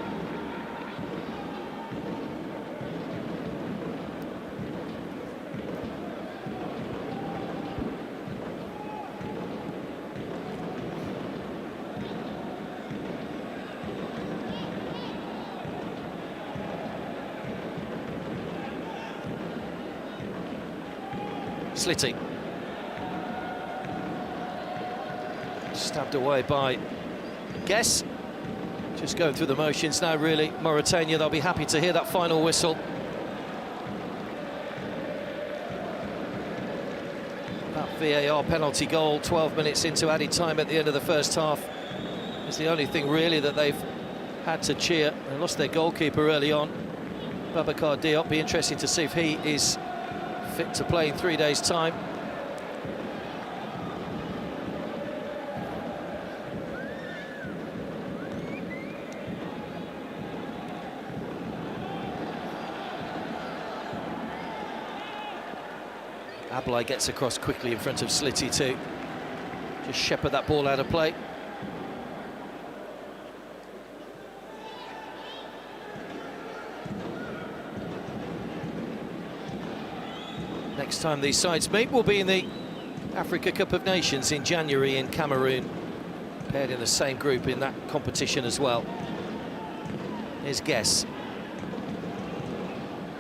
Slitty. Stabbed away by Guess. Just going through the motions now, really. Mauritania, they'll be happy to hear that final whistle. That VAR penalty goal, 12 minutes into added time at the end of the first half, is the only thing really that they've had to cheer. They lost their goalkeeper early on. Babacar Diop. Be interesting to see if he is fit to play in 3 days' time. Ablai gets across quickly in front of Slitty to just shepherd that ball out of play. Next time these sides meet will be in the Africa Cup of Nations in January in Cameroon. Paired in the same group in that competition as well. Here's Guess.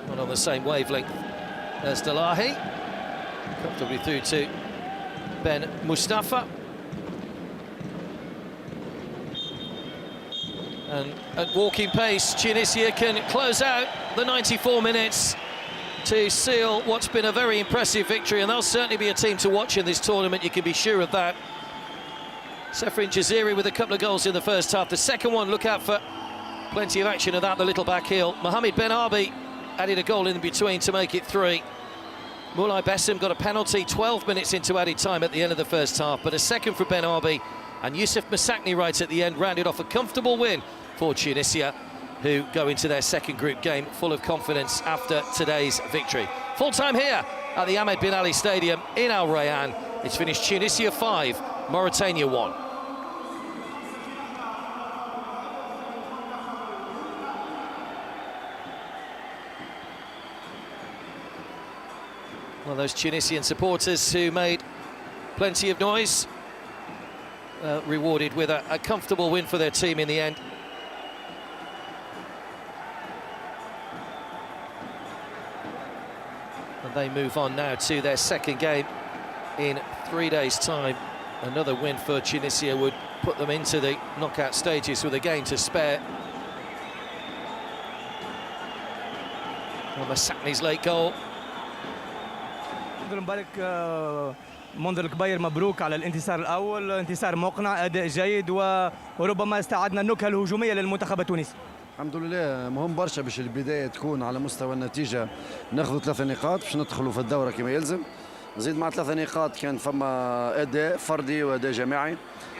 Not on the same wavelength as Delahi. Comfortably through to Ben Mustafa. And at walking pace, Tunisia can close out the 94 minutes to seal what's been a very impressive victory, and they'll certainly be a team to watch in this tournament, you can be sure of that. Sefrin Jaziri with a couple of goals in the first half. The second one, look out for plenty of action of that, the little back heel. Mohamed Ben Arbi added a goal in between to make it 3. Moulay Bessem got a penalty 12 minutes into added time at the end of the first half, but a second for Ben Arbi, and Youssef Masakni right at the end rounded off a comfortable win for Tunisia, who go into their second group game full of confidence after today's victory. Full time here at the Ahmed Bin Ali Stadium in Al Rayyan. It's finished Tunisia 5, Mauritania 1. Well, those Tunisian supporters who made plenty of noise, rewarded with a comfortable win for their team in the end. And they move on now to their second game in 3 days' time. Another win for Tunisia would put them into the knockout stages with a game to spare. Well, Masakni's late goal. مبارك منذر الكبير، مبروك على الانتصار الأول، انتصار مقنع، أداء جيد، وربما استعدنا النكهة الهجومية للمنتخب التونسي. الحمد لله مهم برشا باش البداية تكون على مستوى النتيجة، ناخذوا 3 نقاط باش ندخلوا في الدورة كما يلزم. نزيد مع 3 نقاط كان فما أداء فردي وأداء جماعي،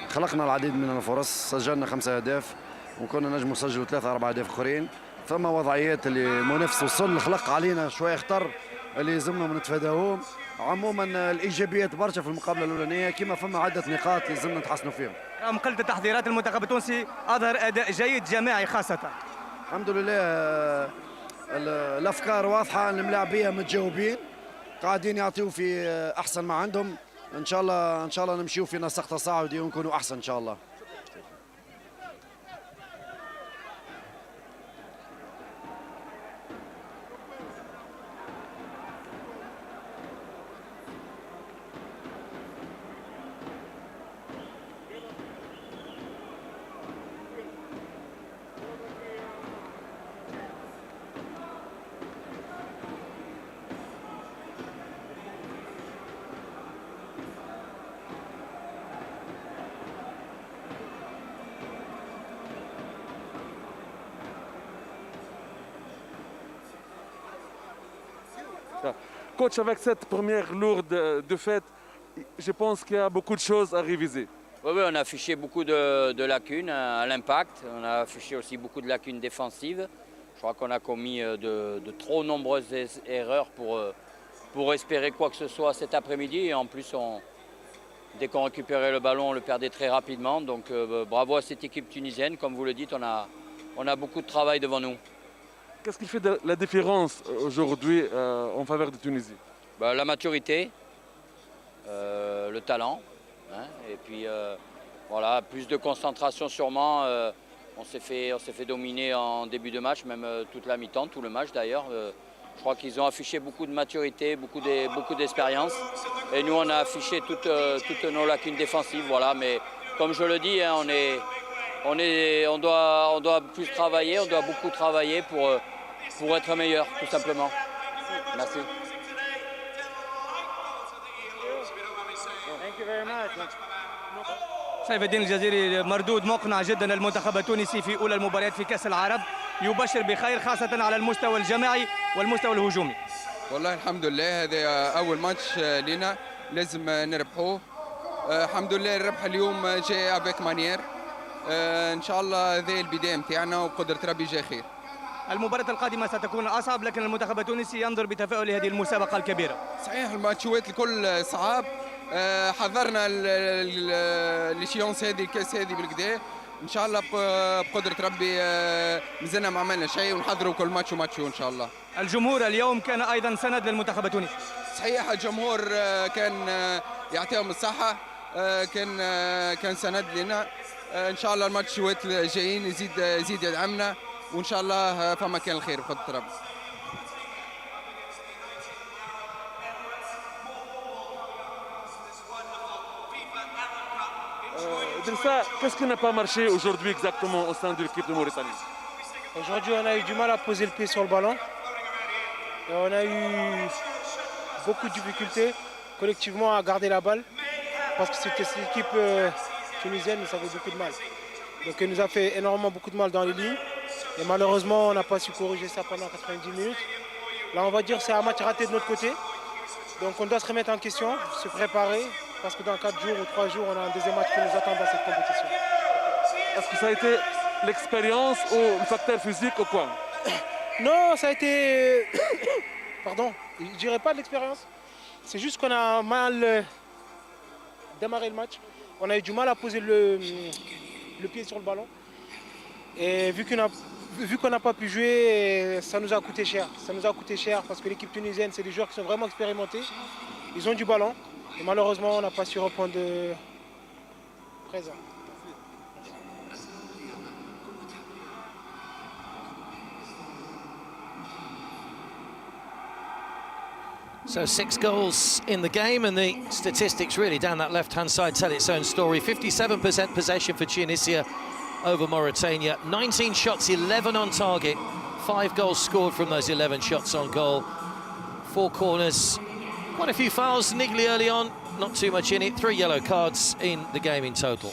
خلقنا العديد من الفرص، سجلنا 5 أهداف وكنا نجم نسجلوا 3 4 أهداف أخرين. فما وضعيات اللي المنافس وصل خلق علينا شوية خطر اللي يلزمنا نتفاداوهم. عموما الايجابيات برشا في المقابله الاولانيه، كما فما عده نقاط يلزمنا نتحسنوا فيهم. رغم قله التحضيرات المنتخب التونسي اظهر اداء جيد جماعي خاصه. الحمد لله الافكار واضحه، الملاعبيه متجاوبين، قاعدين يعطيوا في احسن ما عندهم. ان شاء الله نمشيو في نسق تصاعدي ونكونوا احسن ان شاء الله. Coach, avec cette première lourde défaite, je pense qu'il y a beaucoup de choses à réviser. Oui, on a affiché beaucoup de lacunes à l'impact. On a affiché aussi beaucoup de lacunes défensives. Je crois qu'on a commis de trop nombreuses erreurs pour espérer quoi que ce soit cet après-midi. Et en plus, dès qu'on récupérait le ballon, on le perdait très rapidement. Donc bravo à cette équipe tunisienne. Comme vous le dites, on a beaucoup de travail devant nous. Qu'est-ce qui fait la différence aujourd'hui en faveur de Tunisie? La maturité, le talent, hein, et puis voilà, plus de concentration sûrement. On s'est fait dominer en début de match, même toute la mi-temps, tout le match d'ailleurs. Je crois qu'ils ont affiché beaucoup de maturité, beaucoup d'expérience. Et nous, on a affiché toutes nos lacunes défensives, voilà. Mais comme je le dis, hein, on doit plus travailler, on doit beaucoup travailler pour être meilleur, tout simplement. Merci. سيف الدين الجزيري، مردود مقنع جدا المنتخب التونسي في أولى المباريات في كأس العرب، يبشر بخير خاصة على المستوى الجماعي والمستوى الهجومي. والله الحمد لله، هذا أول ماتش لنا لازم نربحوه. الحمد لله الربح اليوم جاي افيك مانيير. ان شاء الله هذه البدايه نتاعنا وبقدره ربي جاي خير. المباراة القادمة ستكون أصعب، لكن المنتخب التونسي ينظر بتفاؤل لهذه المسابقة الكبيرة. صحيح الماتشات الكل صعاب. حضرنا الاشيونس هذه الكاس هذه بالكدا، ان شاء الله بقدره ربي مازلنا ما عملنا شيء ونحضروا كل ماتش وماتش ان شاء الله. الجمهور اليوم كان أيضا سند للمنتخب التونسي. صحيح الجمهور كان يعطيهم الصحة، كان سند لنا. ان شاء الله الماتشات الجايين يزيد يدعمنا وان شاء الله فما كان الخير بقدر ربي. Delsa, qu'est-ce qui n'a pas marché aujourd'hui exactement au sein de l'équipe de Mauritanie? Aujourd'hui, on a eu du mal à poser le pied sur le ballon. Et on a eu beaucoup de difficultés collectivement à garder la balle parce que c'était cette équipe tunisienne, nous avait beaucoup de mal. Donc elle nous a fait énormément beaucoup de mal dans les lignes. Et malheureusement, on n'a pas su corriger ça pendant 90 minutes. Là, on va dire que c'est un match raté de notre côté. Donc on doit se remettre en question, se préparer, parce que dans 4 jours ou 3 jours, on a un deuxième match qui nous attend dans cette compétition. Est-ce que ça a été l'expérience ou le facteur physique ou quoi? Non, ça a été... Pardon, je ne dirais pas de l'expérience. C'est juste qu'on a mal démarré le match. On a eu du mal à poser le pied sur le ballon. Et vu qu'on n'a pas pu jouer, ça nous a coûté cher. Ça nous a coûté cher parce que l'équipe tunisienne, c'est des joueurs qui sont vraiment expérimentés. Ils ont du ballon. Et malheureusement, on n'a pas su reprendre de présent. So 6 goals in the game, and the statistics really down that left-hand side tell its own story. 57% possession for Tunisia over Mauritania. 19 shots, 11 on target. 5 goals scored from those 11 shots on goal. 4 corners. Quite a few fouls, niggly early on. Not too much in it. 3 yellow cards in the game in total.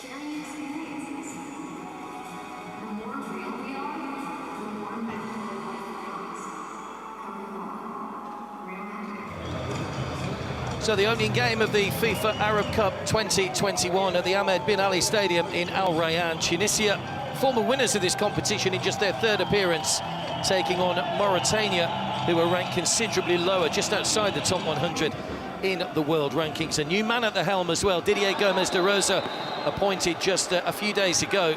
So the opening game of the FIFA Arab Cup 2021 at the Ahmed bin Ali Stadium in Al Rayyan. Tunisia, former winners of this competition in just their 3rd appearance, taking on Mauritania, who are ranked considerably lower, just outside the top 100 in the world rankings. A new man at the helm as well, Didier Gomez de Rosa, appointed just a few days ago.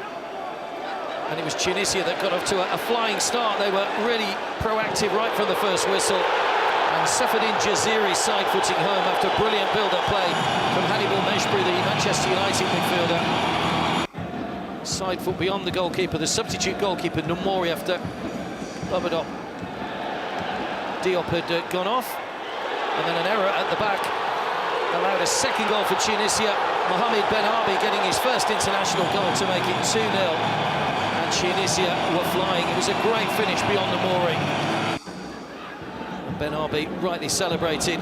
And it was Tunisia that got off to a flying start. They were really proactive right from the first whistle. And Safadin Jaziri side-footing home after brilliant build-up play from Hannibal Mejbri, the Manchester United midfielder. Side foot beyond the goalkeeper, the substitute goalkeeper Noumori after Babadop. Diop had gone off, and then an error at the back allowed a second goal for Tunisia. Mohamed Ben Arbi getting his first international goal to make it 2-0. And Tunisia were flying. It was a great finish beyond the mooring. Ben Arbi rightly celebrated,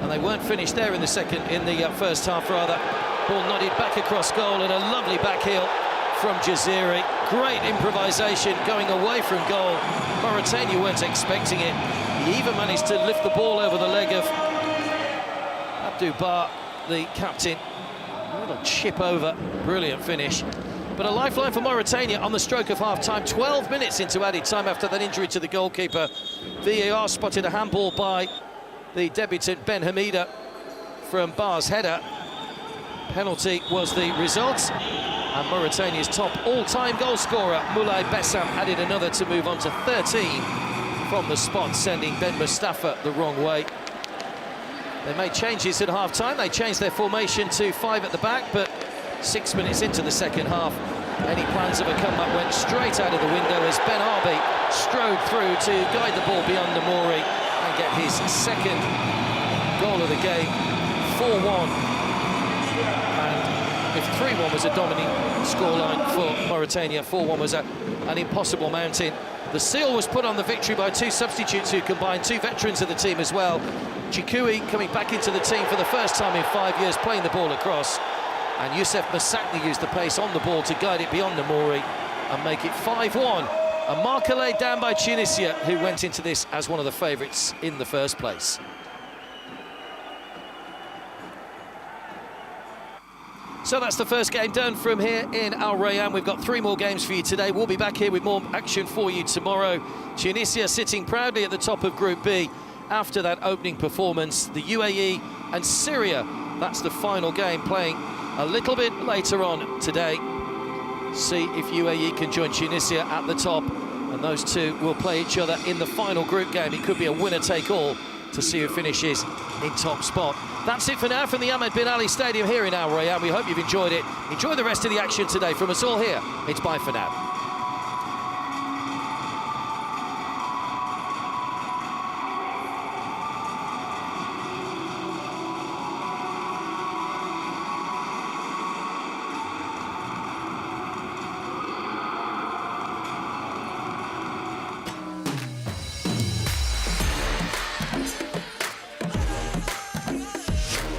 and they weren't finished there in the first half rather. Ball nodded back across goal, and a lovely back heel from Jaziri. Great improvisation going away from goal. Mauritania weren't expecting it. He even managed to lift the ball over the leg of Abdou Bar, the captain. A little chip over, brilliant finish. But a lifeline for Mauritania on the stroke of half-time. 12 minutes into added time after that injury to the goalkeeper. VAR spotted a handball by the debutant Ben Hamida from Bar's header. Penalty was the result. And Mauritania's top all-time goal scorer, Moulay Bessam, added another to move on to 13 from the spot, sending Ben Mustafa the wrong way. They made changes at half-time. They changed their formation to 5 at the back, but 6 minutes into the second half, any plans of a comeback went straight out of the window as Ben Arbi strode through to guide the ball beyond Noumori and get his second goal of the game, 4-1. And if 3-1 was a dominant scoreline for Mauritania, 4-1 was an impossible mountain. The seal was put on the victory by 2 substitutes who combined 2 veterans of the team as well. Chikoui coming back into the team for the first time in 5 years, playing the ball across. And Youssef Masakni used the pace on the ball to guide it beyond Namouri and make it 5-1. A marker laid down by Tunisia, who went into this as one of the favourites in the first place. So that's the first game done from here in Al Rayyan. We've got 3 more games for you today. We'll be back here with more action for you tomorrow. Tunisia sitting proudly at the top of Group B after that opening performance. The UAE and Syria, that's the final game, playing a little bit later on today. See if UAE can join Tunisia at the top, and those two will play each other in the final group game. It could be a winner-take-all to see who finishes in top spot. That's it for now from the Ahmed bin Ali Stadium here in Al Rayyan. We hope you've enjoyed it. Enjoy the rest of the action today. From us all here, it's bye for now.